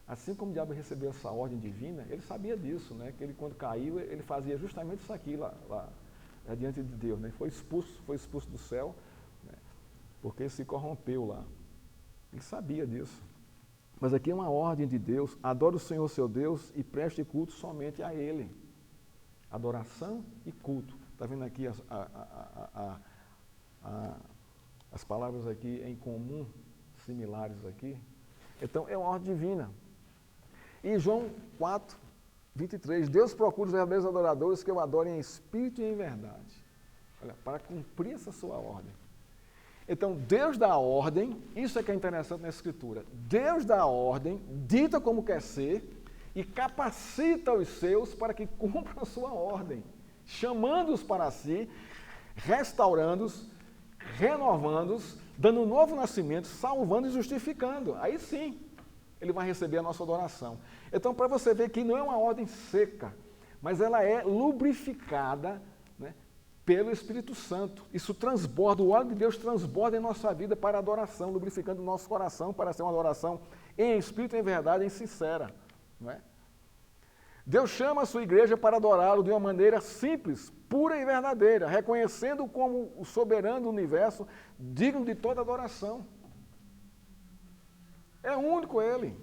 Assim como o diabo recebeu essa ordem divina, ele sabia disso, né? Que ele, quando caiu, ele fazia justamente isso aqui lá diante de Deus, né? Foi expulso do céu, né? Porque se corrompeu lá. Ele sabia disso. Mas aqui é uma ordem de Deus: adore o Senhor seu Deus e preste culto somente a Ele. Adoração e culto. Está vendo aqui as palavras aqui em comum, similares aqui? Então é uma ordem divina. E João 4, 23, Deus procura os verdadeiros adoradores que o adorem em espírito e em verdade. Olha, para cumprir essa sua ordem. Então, Deus dá a ordem, isso é que é interessante na Escritura. Deus dá a ordem, dita como quer ser, e capacita os seus para que cumpram a sua ordem, chamando-os para si, restaurando-os, renovando-os, dando um novo nascimento, salvando e justificando. Aí sim, ele vai receber a nossa adoração. Então, para você ver que não é uma ordem seca, mas ela é lubrificada, né, pelo Espírito Santo. Isso transborda, o óleo de Deus transborda em nossa vida para a adoração, lubrificando o nosso coração para ser uma adoração em espírito, em verdade, em sincera. Não é? Deus chama a sua igreja para adorá-lo de uma maneira simples, pura e verdadeira, reconhecendo como o soberano do universo, digno de toda adoração. É único Ele.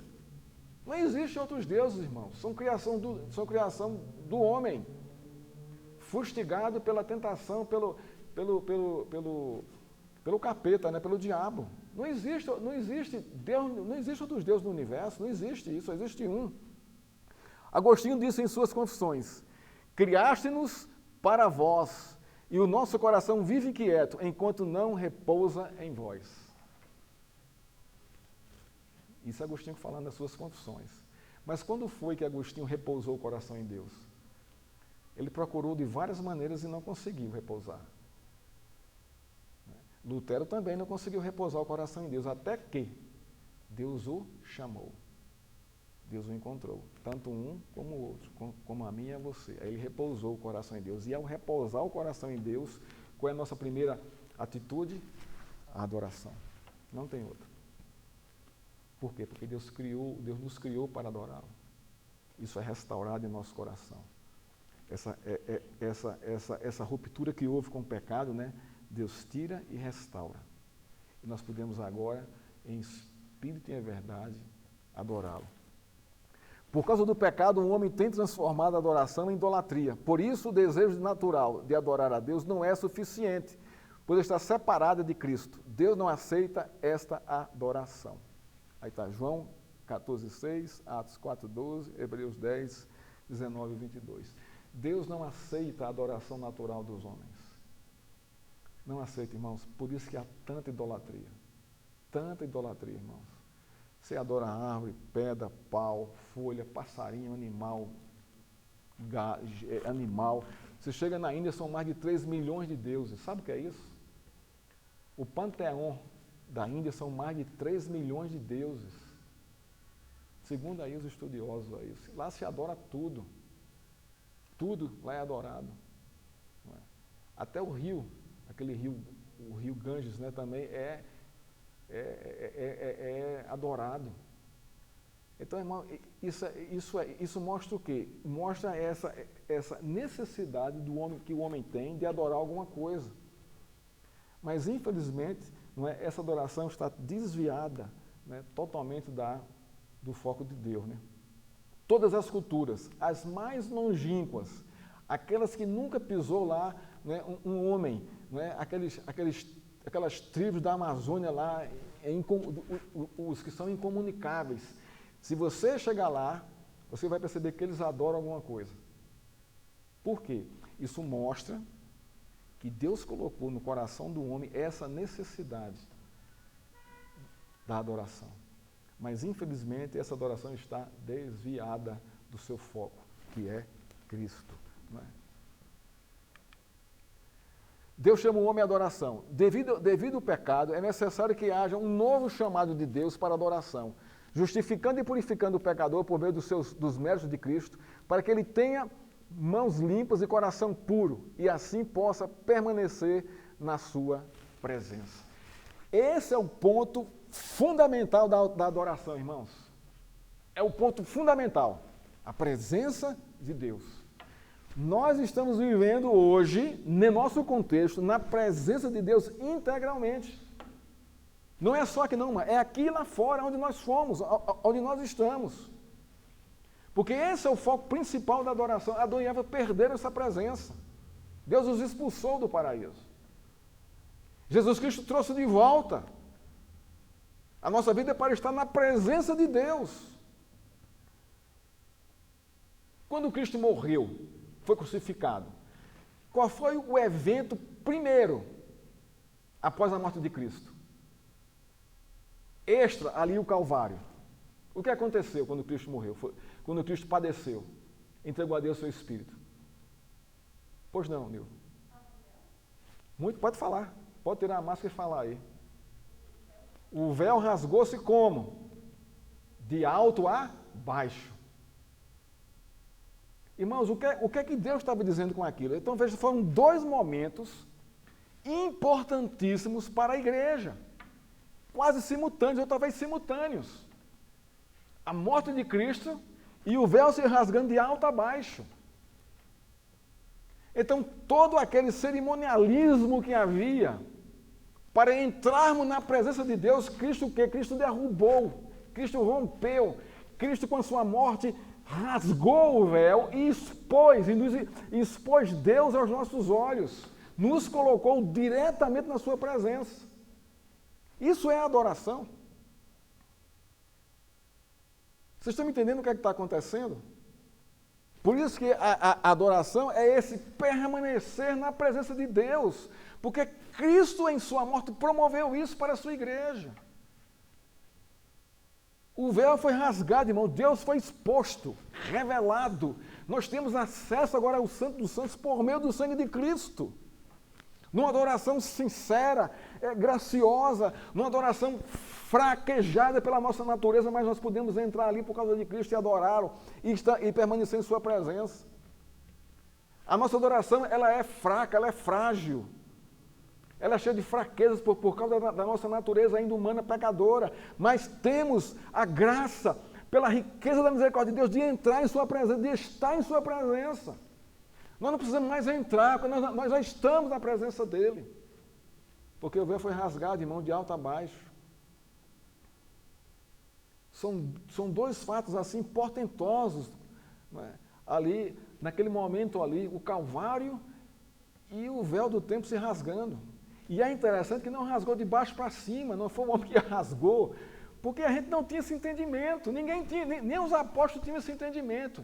Não existe outros deuses, irmãos. São criação do homem, fustigado pela tentação, pelo capeta, né? Pelo diabo. Não existe Deus, não existe outros deuses no universo, não existe isso, só existe um. Agostinho disse em suas confissões: criaste-nos para vós, e o nosso coração vive inquieto, enquanto não repousa em vós. Isso é Agostinho falando nas suas confissões. Mas quando foi que Agostinho repousou o coração em Deus? Ele procurou de várias maneiras e não conseguiu repousar. Lutero também não conseguiu repousar o coração em Deus, até que Deus o chamou. Deus o encontrou, tanto um como o outro, como a mim e a você. Aí ele repousou o coração em Deus. E ao repousar o coração em Deus, qual é a nossa primeira atitude? A adoração. Não tem outra. Por quê? Porque Deus nos criou para adorá-lo. Isso é restaurado em nosso coração. Essa ruptura que houve com o pecado, né? Deus tira e restaura. E nós podemos agora, em espírito e em verdade, adorá-lo. Por causa do pecado, o homem tem transformado a adoração em idolatria. Por isso, o desejo natural de adorar a Deus não é suficiente, pois está separado de Cristo. Deus não aceita esta adoração. Aí está João 14,6, Atos 4,12, Hebreus 10, 19 e 22. Deus não aceita a adoração natural dos homens. Não aceita, irmãos. Por isso que há tanta idolatria. Tanta idolatria, irmãos. Você adora árvore, pedra, pau, folha, passarinho, animal. Você chega na Índia, são mais de 3 milhões de deuses. Sabe o que é isso? O panteão da Índia são mais de 3 milhões de deuses. Segundo aí os estudiosos aí. Lá se adora tudo. Tudo lá é adorado. Não é? Até o rio, aquele rio, o rio Ganges, né, também é é adorado. Então, irmão, isso mostra o quê? Mostra essa necessidade do homem, que o homem tem de adorar alguma coisa. Mas, infelizmente, não é, essa adoração está desviada, né, totalmente do foco de Deus. Né? Todas as culturas, as mais longínquas, aquelas que nunca pisou lá, né, um homem, né, aquelas tribos da Amazônia lá, os que são incomunicáveis. Se você chegar lá, você vai perceber que eles adoram alguma coisa. Por quê? Isso mostra que Deus colocou no coração do homem essa necessidade da adoração. Mas, infelizmente, essa adoração está desviada do seu foco, que é Cristo. Não é? Deus chama o homem à adoração. Devido ao pecado, é necessário que haja um novo chamado de Deus para a adoração, justificando e purificando o pecador por meio dos méritos de Cristo, para que ele tenha mãos limpas e coração puro, e assim possa permanecer na sua presença. Esse é o ponto fundamental da adoração, irmãos. É o ponto fundamental, a presença de Deus. Nós estamos vivendo hoje, no nosso contexto, na presença de Deus integralmente. Não é só aqui não, é aqui lá fora, onde nós fomos, onde nós estamos. Porque esse é o foco principal da adoração. Adão e Eva perderam essa presença. Deus os expulsou do paraíso. Jesus Cristo trouxe de volta. A nossa vida é para estar na presença de Deus. Quando Cristo morreu, foi crucificado, qual foi o evento primeiro após a morte de Cristo? Extra ali o Calvário. O que aconteceu quando Cristo morreu? Quando Cristo padeceu, entregou a Deus seu Espírito. Pois não, Nil. Muito, pode falar. Pode tirar a máscara e falar aí. O véu rasgou-se como? De alto a baixo. Irmãos, o que é que Deus estava dizendo com aquilo? Então, veja, foram dois momentos importantíssimos para a igreja. Quase simultâneos, ou talvez simultâneos. A morte de Cristo e o véu se rasgando de alto a baixo. Então, todo aquele cerimonialismo que havia para entrarmos na presença de Deus, Cristo o quê? Cristo derrubou, Cristo rompeu, Cristo com a sua morte rasgou o véu e expôs Deus aos nossos olhos, nos colocou diretamente na sua presença. Isso é adoração. Vocês estão me entendendo o que é que está acontecendo? Por isso que a adoração é esse permanecer na presença de Deus, porque Cristo em sua morte promoveu isso para a sua igreja. O véu foi rasgado, irmão, Deus foi exposto, revelado. Nós temos acesso agora ao Santo dos Santos por meio do sangue de Cristo. Numa adoração sincera, graciosa, numa adoração fraquejada pela nossa natureza, mas nós podemos entrar ali por causa de Cristo e adorá-lo e permanecer em sua presença. A nossa adoração, ela é fraca, ela é frágil. Ela é cheia de fraquezas por causa da nossa natureza ainda humana, pecadora. Mas temos a graça, pela riqueza da misericórdia de Deus, de entrar em sua presença, de estar em sua presença. Nós não precisamos mais entrar, porque nós já estamos na presença dele. Porque o véu foi rasgado, irmão, de alto a baixo. São dois fatos assim portentosos, né? Ali, naquele momento ali, o Calvário e o véu do templo se rasgando. E é interessante que não rasgou de baixo para cima, não foi o homem que rasgou, porque a gente não tinha esse entendimento, ninguém tinha, nem os apóstolos tinham esse entendimento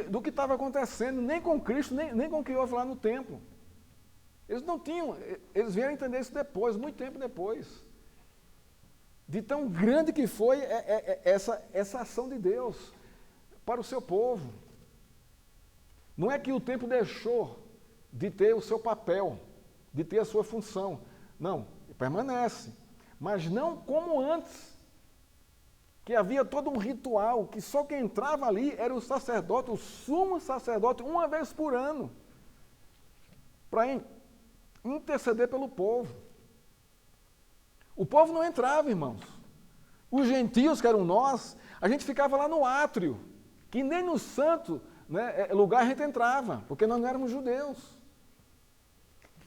do que estava acontecendo, nem com Cristo, nem com o que houve lá no templo. Eles não tinham, eles vieram entender isso depois, muito tempo depois. De tão grande que foi essa ação de Deus para o seu povo. Não é que o templo deixou de ter o seu papel, de ter a sua função. Não, permanece. Mas não como antes, que havia todo um ritual, que só quem entrava ali era o sacerdote, o sumo sacerdote, uma vez por ano, para interceder pelo povo. O povo não entrava, irmãos. Os gentios, que eram nós, a gente ficava lá no átrio, que nem no santo, né, lugar a gente entrava, porque nós não éramos judeus.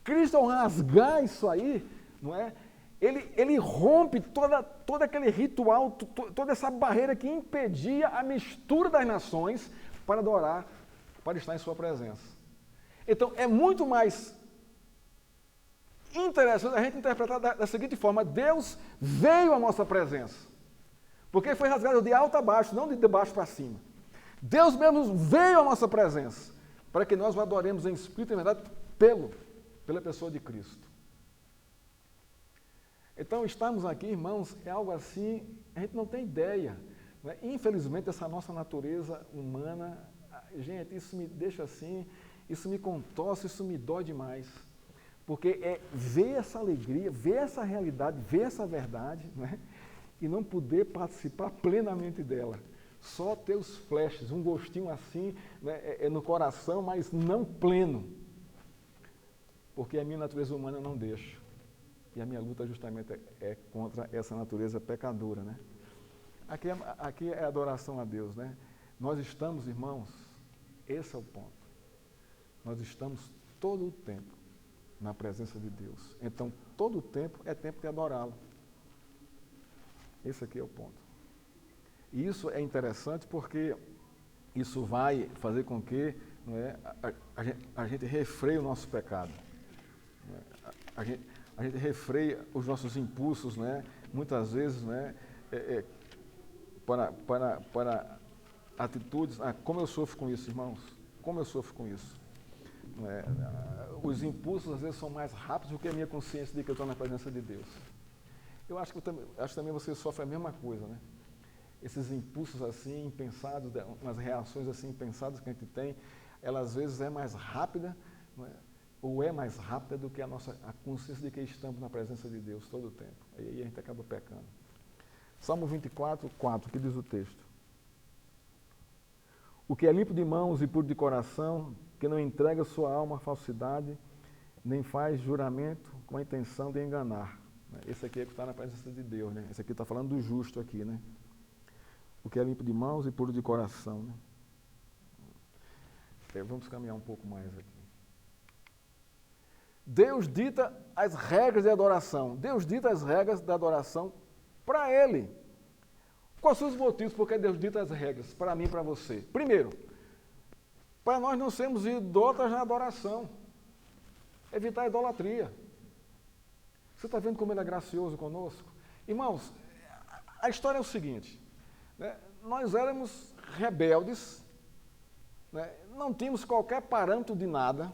Cristo, ao rasgar isso aí, não é? Ele rompe todo aquele ritual, toda essa barreira que impedia a mistura das nações para adorar, para estar em sua presença. Então, é muito mais interessante a gente interpretar da seguinte forma: Deus veio à nossa presença, porque foi rasgado de alto a baixo, não de baixo para cima. Deus mesmo veio à nossa presença, para que nós o adoremos em espírito e em verdade pela pessoa de Cristo. Então, estarmos aqui, irmãos, é algo assim, a gente não tem ideia. Não é? Infelizmente, essa nossa natureza humana, gente, isso me deixa assim, isso me contorce, isso me dói demais. Porque é ver essa alegria, ver essa realidade, ver essa verdade, né? E não poder participar plenamente dela. Só ter os flashes, um gostinho assim, né, no coração, mas não pleno. Porque a minha natureza humana não deixa. E a minha luta justamente é contra essa natureza pecadora, né? Aqui é adoração a Deus, né? Nós estamos, irmãos, esse é o ponto. Nós estamos todo o tempo na presença de Deus. Então, todo o tempo é tempo de adorá-lo. Esse aqui é o ponto. E isso é interessante porque isso vai fazer com que, não é, a gente refreie o nosso pecado. Não é? A gente refreia os nossos impulsos, né? Muitas vezes, né? Para atitudes. Como eu sofro com isso, irmãos? Como eu sofro com isso? Não é? Os impulsos, às vezes, são mais rápidos do que a minha consciência de que eu estou na presença de Deus. Eu acho que também você sofre a mesma coisa, né? Esses impulsos assim, impensados, umas reações assim impensadas que a gente tem, ela às vezes é mais rápida, não é? Ou é mais rápida do que a consciência de que estamos na presença de Deus todo o tempo. Aí a gente acaba pecando. Salmo 24, 4, que diz o texto: o que é limpo de mãos e puro de coração, que não entrega sua alma à falsidade, nem faz juramento com a intenção de enganar. Esse aqui é que está na presença de Deus, né? Esse aqui está falando do justo aqui, né? O que é limpo de mãos e puro de coração, né? Vamos caminhar um pouco mais aqui. Deus dita as regras de adoração. Deus dita as regras da adoração para Ele. Quais são os motivos por que Deus dita as regras para mim e para você? Primeiro, para nós não sermos idólatras na adoração. Evitar a idolatria. Você está vendo como Ele é gracioso conosco? Irmãos, a história é o seguinte, né? Nós éramos rebeldes, né? Não tínhamos qualquer parâmetro de nada,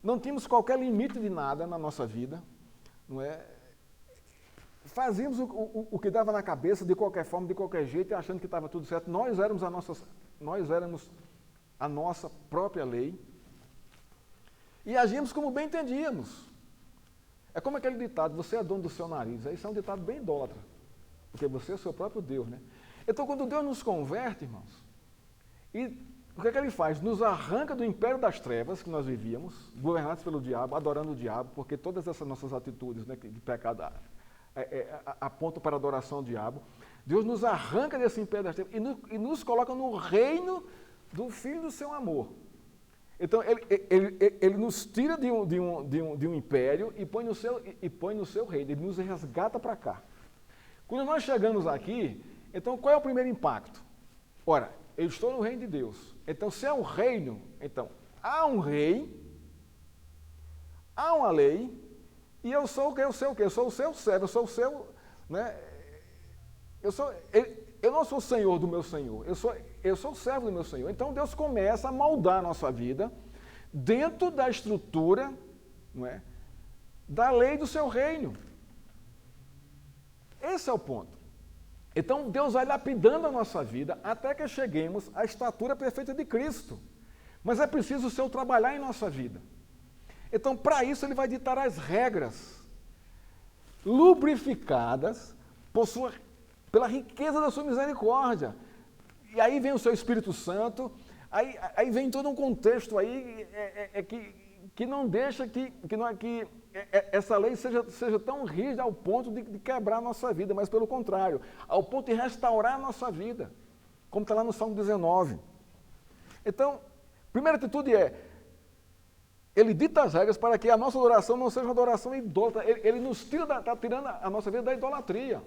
não tínhamos qualquer limite de nada na nossa vida, não é? Fazíamos o que dava na cabeça, de qualquer forma, de qualquer jeito, achando que estava tudo certo. Nós éramos a nossa própria lei e agíamos como bem entendíamos. É como aquele ditado: você é dono do seu nariz. Isso é um ditado bem idólatra, porque você é o seu próprio Deus, né? Então, quando Deus nos converte, irmãos, e o que é que Ele faz? Nos arranca do império das trevas que nós vivíamos, governados pelo diabo, adorando o diabo, porque todas essas nossas atitudes, né, de pecado apontam para a adoração ao diabo. Deus nos arranca desse império das trevas e nos coloca no reino do Filho do seu amor. Então, ele nos tira de um império e põe no seu reino. Ele nos resgata para cá. Quando nós chegamos aqui, então qual é o primeiro impacto? Ora, eu estou no reino de Deus. Então, se é um reino, então há um rei, há uma lei, e eu sou o quê? Eu sou o quê? Eu sou o seu servo, eu sou o seu, né? Eu não sou o senhor do meu senhor, eu sou o servo do meu senhor. Então, Deus começa a moldar a nossa vida dentro da estrutura, não é, da lei do seu reino. Esse é o ponto. Então, Deus vai lapidando a nossa vida até que cheguemos à estatura perfeita de Cristo. Mas é preciso o Senhor trabalhar em nossa vida. Então, para isso, Ele vai ditar as regras, lubrificadas pela riqueza da sua misericórdia. E aí vem o seu Espírito Santo, aí vem todo um contexto aí que não deixa que essa lei seja tão rígida ao ponto de quebrar a nossa vida, mas pelo contrário, ao ponto de restaurar a nossa vida, como está lá no Salmo 19. Então, a primeira atitude é, ele dita as regras para que a nossa adoração não seja uma adoração idólatra. Ele nos está tirando a nossa vida da idolatria.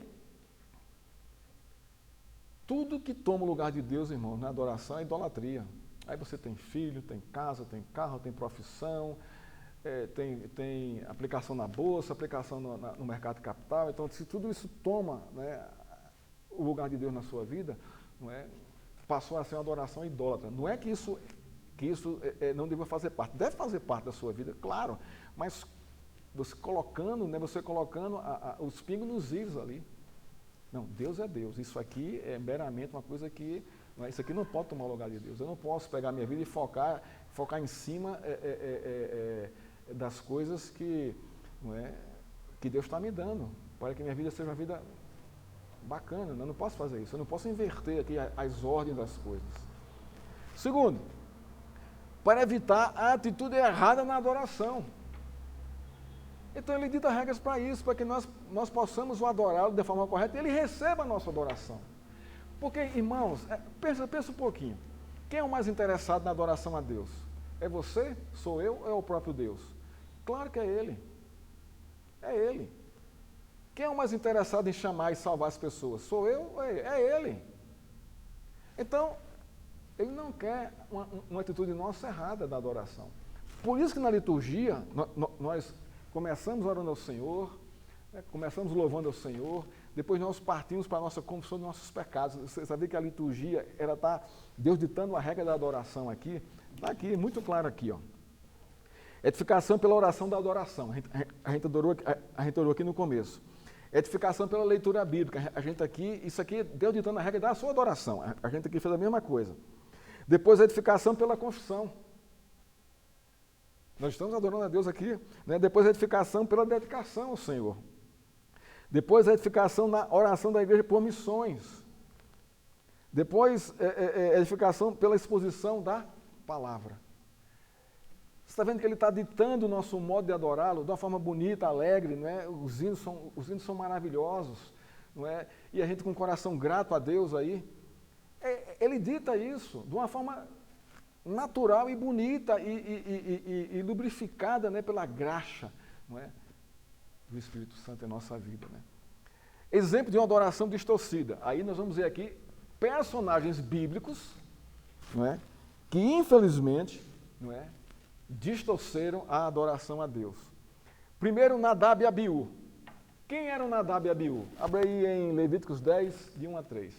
Tudo que toma o lugar de Deus, irmão, na adoração é idolatria. Aí você tem filho, tem casa, tem carro, tem profissão, tem aplicação na bolsa, aplicação no mercado de capital. Então, se tudo isso toma, né, o lugar de Deus na sua vida, não é, passou a ser uma adoração idólatra. Não é que isso não deva fazer parte. Deve fazer parte da sua vida, claro, mas você colocando os pingos nos is ali. Não, Deus é Deus. Isso aqui é meramente uma coisa que... isso aqui não pode tomar o lugar de Deus. Eu não posso pegar minha vida e focar em cima das coisas que Deus está me dando, para que minha vida seja uma vida bacana. Eu não posso fazer isso. Eu não posso inverter aqui as ordens das coisas. Segundo, para evitar a atitude errada na adoração. Então ele dita regras para isso, para que nós possamos o adorá-lo de forma correta e ele receba a nossa adoração. Porque, irmãos, pensa um pouquinho. Quem é o mais interessado na adoração a Deus? É você? Sou eu ou é o próprio Deus? Claro que é Ele. É Ele. Quem é o mais interessado em chamar e salvar as pessoas? Sou eu ou é Ele? É Ele. Então, Ele não quer uma atitude nossa errada da adoração. Por isso que na liturgia, nós começamos orando ao Senhor, começamos louvando ao Senhor, depois nós partimos para a nossa confissão dos nossos pecados. Você sabia que a liturgia, Deus ditando a regra da adoração aqui, está aqui, muito claro aqui, ó. Edificação pela oração da adoração, a gente orou aqui no começo. Edificação pela leitura bíblica, isso aqui, Deus ditando a regra da sua adoração, a gente aqui fez a mesma coisa. Depois edificação pela confissão. Nós estamos adorando a Deus aqui, né? Depois a edificação pela dedicação ao Senhor. Depois a edificação na oração da igreja por missões. Depois a edificação pela exposição da palavra. Você está vendo que ele está ditando o nosso modo de adorá-lo de uma forma bonita, alegre, não é? Os hinos são maravilhosos, não é? E a gente com o coração grato a Deus aí. Ele dita isso de uma forma natural e bonita e lubrificada, né, pela graxa, não é, do Espírito Santo em nossa vida. Né? Exemplo de uma adoração distorcida. Aí nós vamos ver aqui personagens bíblicos, não é, que infelizmente, não é, distorceram a adoração a Deus. Primeiro, Nadab e Abiú. Quem eram Nadab e Abiú? Abre aí em Levíticos 10, de 1 a 3.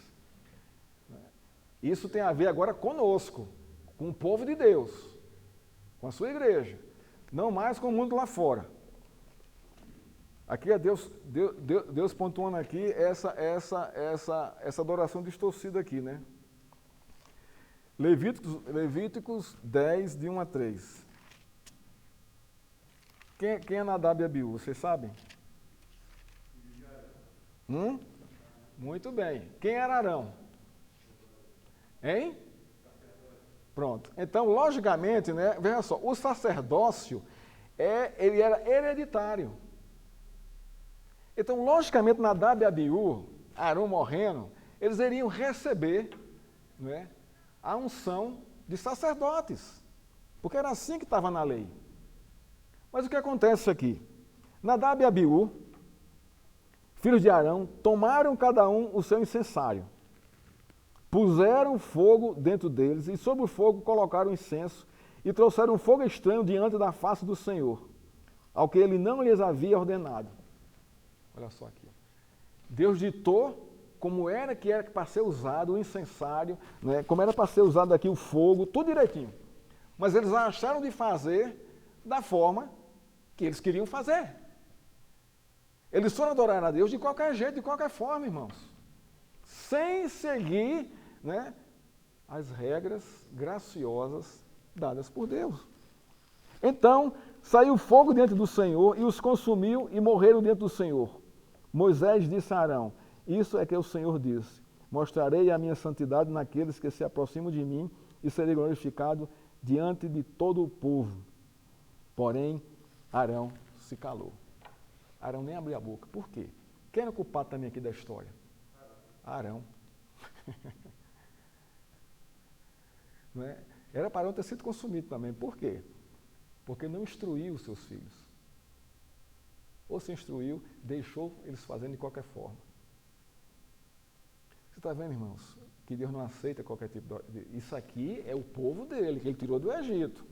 Isso tem a ver agora conosco, com o povo de Deus, com a sua igreja, não mais com o mundo lá fora. Aqui é Deus pontuando aqui essa adoração distorcida aqui, né? Levíticos 10, de 1 a 3. Quem é Nadab e Abiú? Vocês sabem? Muito bem. Quem era Arão? Hein? Pronto. Então, logicamente, né, veja só, o sacerdócio, ele era hereditário. Então, logicamente, Nadab e Abiú, Arão morrendo, eles iriam receber, né, a unção de sacerdotes, porque era assim que estava na lei. Mas o que acontece aqui? Nadab e Abiú, filhos de Arão, tomaram cada um o seu incensário. Puseram fogo dentro deles, e sobre o fogo colocaram incenso, e trouxeram um fogo estranho diante da face do Senhor, ao que ele não lhes havia ordenado. Olha só aqui. Deus ditou como era para ser usado o incensário, né, como era para ser usado aqui o fogo, tudo direitinho. Mas eles acharam de fazer da forma que eles queriam fazer. Eles foram adorar a Deus de qualquer jeito, de qualquer forma, irmãos. Sem seguir, né, as regras graciosas dadas por Deus. Então, saiu fogo diante do Senhor e os consumiu e morreram diante do Senhor. Moisés disse a Arão: isso é que o Senhor disse: mostrarei a minha santidade naqueles que se aproximam de mim e serei glorificado diante de todo o povo. Porém, Arão se calou. Arão nem abriu a boca. Por quê? Quem era o culpado também aqui da história? Arão. Não é? Era para Arão ter sido consumido também. Por quê? Porque não instruiu os seus filhos. Ou se instruiu, deixou eles fazendo de qualquer forma. Você está vendo, irmãos, que Deus não aceita qualquer tipo de... Isso aqui é o povo dele, que ele tirou do Egito.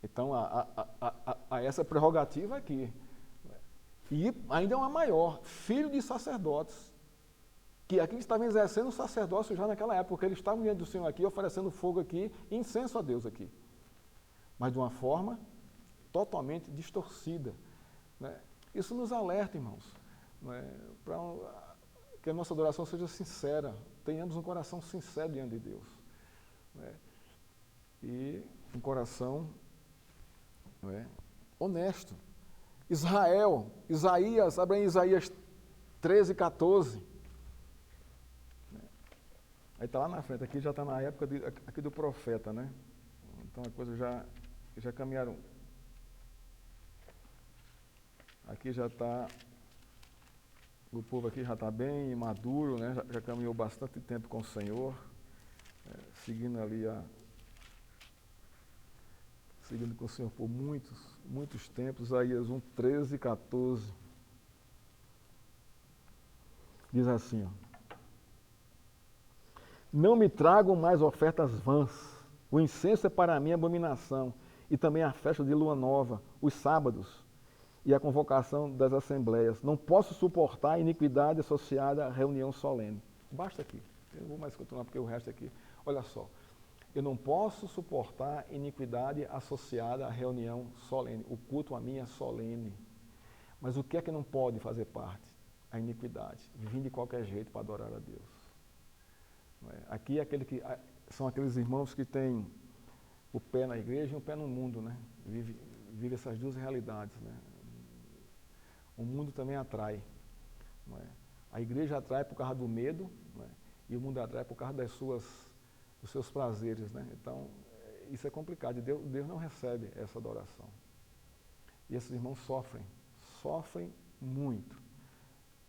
Então, há essa prerrogativa aqui. E ainda é uma maior, filho de sacerdotes, que aqui estavam exercendo o sacerdócio já naquela época, porque eles estavam diante do Senhor aqui, oferecendo fogo aqui, incenso a Deus aqui. Mas de uma forma totalmente distorcida. Né? Isso nos alerta, irmãos, né? Para que a nossa adoração seja sincera, tenhamos um coração sincero diante de Deus. Né? E um coração, né, honesto. Isaías, abra em Isaías 13, 14. Aí está lá na frente, aqui já está na época aqui do profeta, né? Então a coisa já caminharam. Aqui já está, o povo aqui já está bem maduro, né? Já caminhou bastante tempo com o Senhor, seguindo ali seguindo com o Senhor por muitos tempos. Isaías 1, 13, 14. Diz assim, ó. Não me tragam mais ofertas vãs. O incenso é para mim abominação, e também a festa de lua nova, os sábados e a convocação das assembleias. Não posso suportar a iniquidade associada à reunião solene. Basta aqui. Eu não vou mais continuar porque o resto aqui. Olha só. Eu não posso suportar iniquidade associada à reunião solene. O culto a mim é solene. Mas o que é que não pode fazer parte? A iniquidade. Vir de qualquer jeito para adorar a Deus. Aqui é são aqueles irmãos que têm o pé na igreja e o pé no mundo, né? Vive essas duas realidades, né? O mundo também atrai. Não é? A igreja atrai por causa do medo, não é? E o mundo atrai por causa dos seus prazeres, né? Então, isso é complicado. Deus não recebe essa adoração. E esses irmãos sofrem muito,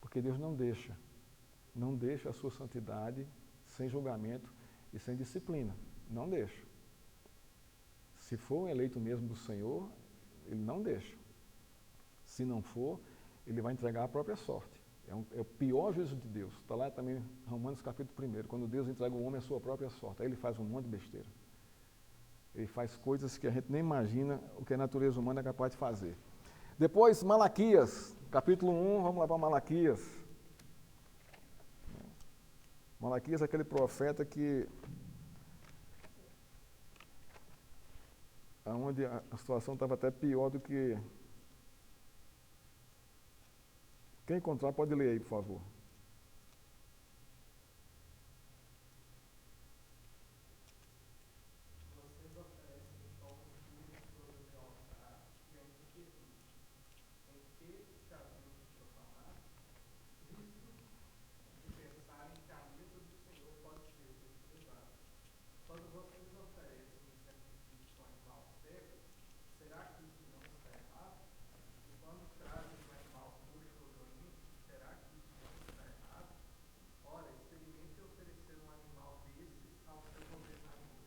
porque Deus não deixa a sua santidade sem julgamento e sem disciplina. Não deixa. Se for um eleito mesmo do Senhor, Ele não deixa. Se não for, Ele vai entregar a própria sorte. É o pior juízo de Deus. Está lá também Romanos capítulo 1, quando Deus entrega o homem a sua própria sorte. Aí Ele faz um monte de besteira. Ele faz coisas que a gente nem imagina o que a natureza humana é capaz de fazer. Depois, Malaquias, capítulo 1, vamos lá para Malaquias. Malaquias é aquele profeta onde a situação estava até pior do que... Quem encontrar pode ler aí, por favor. Vocês oferecem fogo puro sobre o meu altar e a inquietude. Em que se haviam de profanar? Nisto de pensarem que a mesa do Senhor pode ser desprezada. Quando vocês oferecem em sacrifício um animal cego, será que isso não está errado? E quando trazem um animal coxo ou doente, será que isso não está errado? Ora, experimente oferecer um animal desses ao seu governador.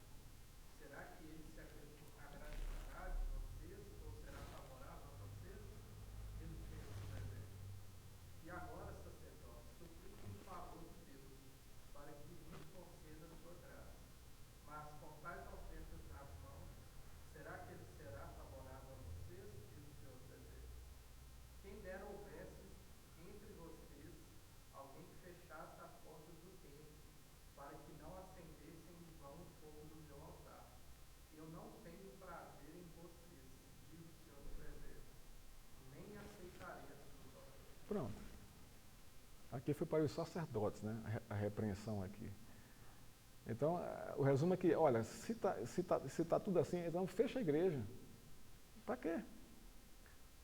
Será que ele se agradará de vocês ou será favorável a vocês? Diz o Senhor dos Exércitos. E agora, sacerdotes, supliquem em favor de Deus, para que lhes conceda a sua graça. Mas com tais ofertas nas mãos, será que ele será favorável a vocês? Diz o Senhor dos Exércitos. Quem dera houvesse entre vocês alguém que fechasse as portas do templo, para que não acendessem em vão o fogo do meu altar. Eu não tenho prazer em vocês, diz o Senhor dos Exércitos, nem aceitarei as suas ofertas. Pronto. Aqui foi para os sacerdotes, né? A repreensão aqui. Então, o resumo é que, olha, se tá tudo assim, então fecha a igreja. Para quê?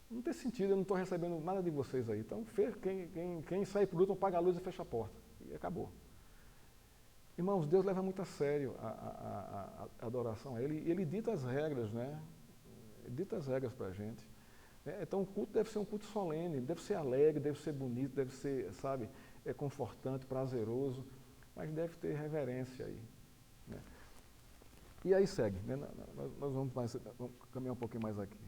Não tem sentido, eu não estou recebendo nada de vocês aí. Então, quem sair por último, paga a luz e fecha a porta. E acabou. Irmãos, Deus leva muito a sério a adoração a Ele. Ele dita as regras, né? Ele dita as regras para a gente. Então, o culto deve ser um culto solene, deve ser alegre, deve ser bonito, deve ser, sabe, confortante, prazeroso, mas deve ter reverência aí. Né? E aí segue, né? Nós vamos caminhar um pouquinho mais aqui.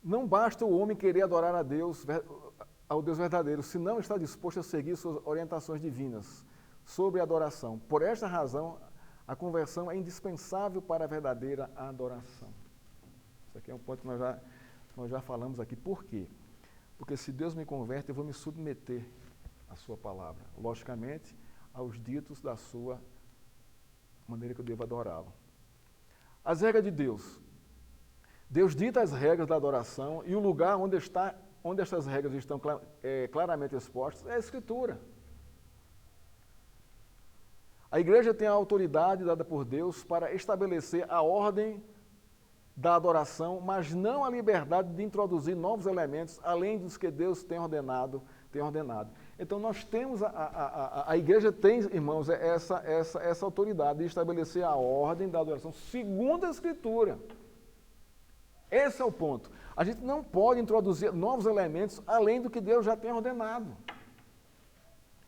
Não basta o homem querer adorar a Deus, ao Deus verdadeiro, se não está disposto a seguir suas orientações divinas sobre a adoração. Por esta razão, a conversão é indispensável para a verdadeira adoração. Isso aqui é um ponto que nós já falamos aqui. Por quê? Porque se Deus me converte, eu vou me submeter à sua palavra. Logicamente, aos ditos da sua maneira que eu devo adorá-lo. As regras de Deus. Deus dita as regras da adoração e o lugar onde estas regras estão claramente expostas é a Escritura. A igreja tem a autoridade dada por Deus para estabelecer a ordem da adoração, mas não a liberdade de introduzir novos elementos, além dos que Deus tem ordenado. Então nós temos, a igreja tem, irmãos, essa autoridade de estabelecer a ordem da adoração segundo a Escritura. Esse é o ponto. A gente não pode introduzir novos elementos além do que Deus já tem ordenado.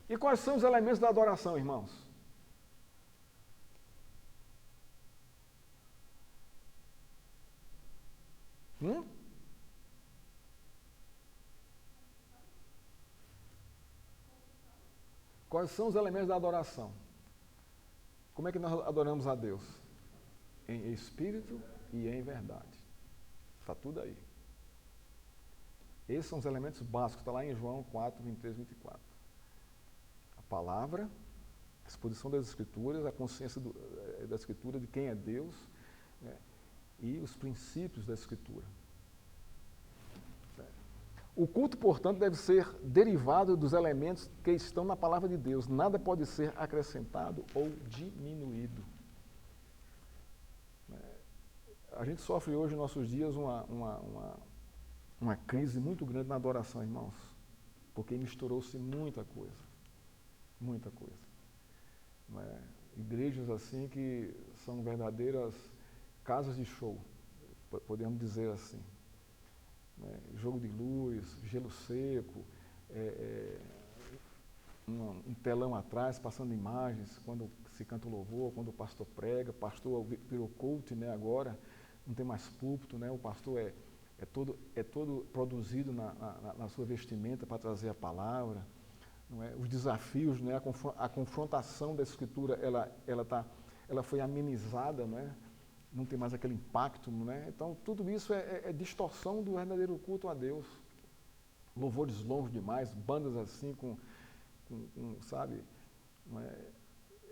E quais são os elementos da adoração, irmãos? Quais são os elementos da adoração? Como é que nós adoramos a Deus? Em espírito e em verdade. Está tudo aí. Esses são os elementos básicos, está lá em João 4, 23, 24. A palavra, a exposição das Escrituras, a consciência da Escritura, de quem é Deus, né, e os princípios da Escritura. O culto, portanto, deve ser derivado dos elementos que estão na palavra de Deus. Nada pode ser acrescentado ou diminuído. A gente sofre hoje, nos nossos dias, uma crise muito grande na adoração, irmãos, porque misturou-se muita coisa. Muita coisa. Igrejas assim que são verdadeiras casas de show, podemos dizer assim. Jogo de luz, gelo seco, um telão atrás, passando imagens, quando se canta o louvor, quando o pastor prega, pastor virou coach, né, agora, não tem mais púlpito, né, o pastor é todo produzido na sua vestimenta para trazer a palavra, não é? Os desafios, né, a confrontação da Escritura, ela foi amenizada, né? Não tem mais aquele impacto, né? Então tudo isso é distorção do verdadeiro culto a Deus. Louvores longos demais, bandas assim com sabe?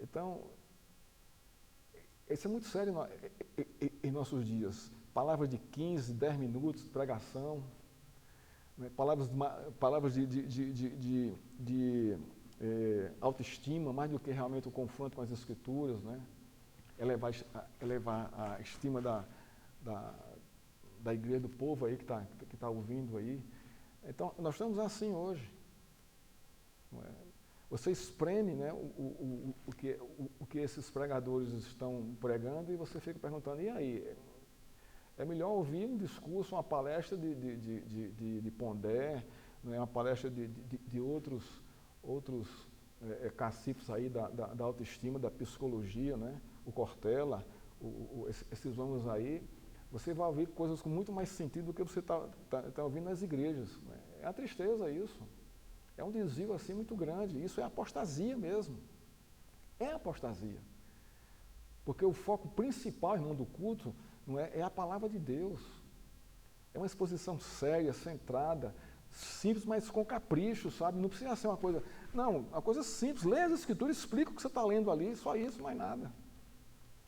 Então, isso é muito sério em nossos dias. Palavras de 15, 10 minutos de pregação, né? Palavras de autoestima, mais do que realmente o confronto com as Escrituras, né? Elevar a estima da igreja, do povo aí que está ouvindo aí. Então, nós estamos assim hoje. Não é? Você espreme, né, o que esses pregadores estão pregando e você fica perguntando, e aí? É melhor ouvir um discurso, uma palestra de Pondé, né, uma palestra de outros cacifes aí da autoestima, da psicologia, né? O Cortella, esses homens aí, você vai ouvir coisas com muito mais sentido do que você está ouvindo nas igrejas. Né? É uma tristeza isso. É um desvio assim muito grande. Isso é apostasia mesmo. É apostasia. Porque o foco principal, irmão, do culto não é a palavra de Deus. É uma exposição séria, centrada, simples, mas com capricho, sabe? Não precisa ser uma coisa... Não, uma coisa simples. Leia as Escrituras, explica o que você está lendo ali, só isso, mais nada.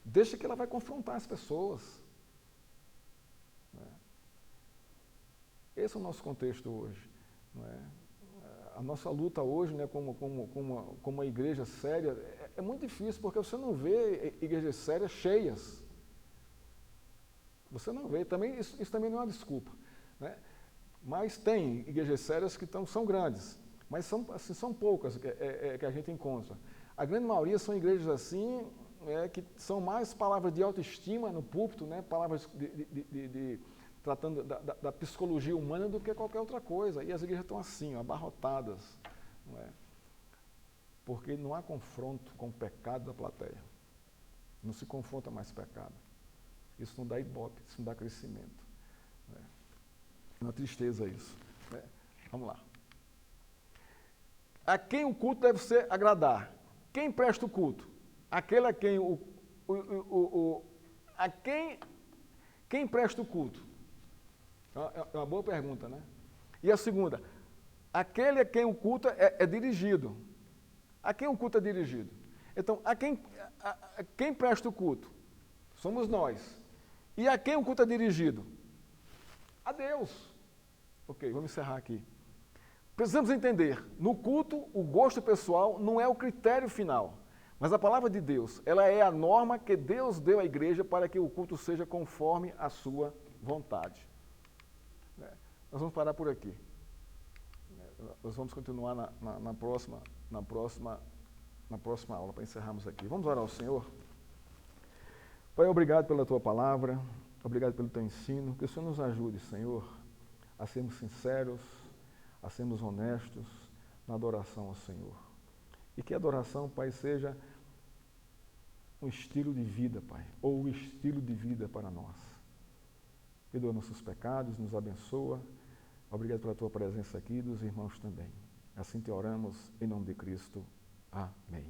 Deixa que ela vai confrontar as pessoas. Esse é o nosso contexto hoje. Não é? A nossa luta hoje, né, como uma igreja séria, é muito difícil, porque você não vê igrejas sérias cheias. Você não vê. Também, isso também não é uma desculpa. Né? Mas tem igrejas sérias que são grandes. Mas são poucas que a gente encontra. A grande maioria são igrejas assim, que são mais palavras de autoestima no púlpito, né? Palavras tratando da psicologia humana do que qualquer outra coisa. E as igrejas estão assim, abarrotadas. Não é? Porque não há confronto com o pecado da plateia. Não se confronta mais pecado. Isso não dá ibope, isso não dá crescimento. É uma tristeza isso. Vamos lá. A quem o culto deve ser agradar? Quem presta o culto? Aquele a quem quem presta o culto? É uma boa pergunta, né? E a segunda, aquele a quem o culto é dirigido. A quem o culto é dirigido? Então, quem presta o culto? Somos nós. E a quem o culto é dirigido? A Deus. Ok, vamos encerrar aqui. Precisamos entender, no culto, o gosto pessoal não é o critério final, mas a palavra de Deus, ela é a norma que Deus deu à igreja para que o culto seja conforme a sua vontade. Nós vamos parar por aqui. Nós vamos continuar na próxima aula, para encerrarmos aqui. Vamos orar ao Senhor? Pai, obrigado pela Tua palavra, obrigado pelo Teu ensino, que o Senhor nos ajude, Senhor, a sermos sinceros, a sermos honestos na adoração ao Senhor. E que a adoração, Pai, seja um estilo de vida, Pai, ou o estilo de vida para nós. Perdoa nossos pecados, nos abençoa. Obrigado pela Tua presença aqui e dos irmãos também. Assim te oramos, em nome de Cristo. Amém.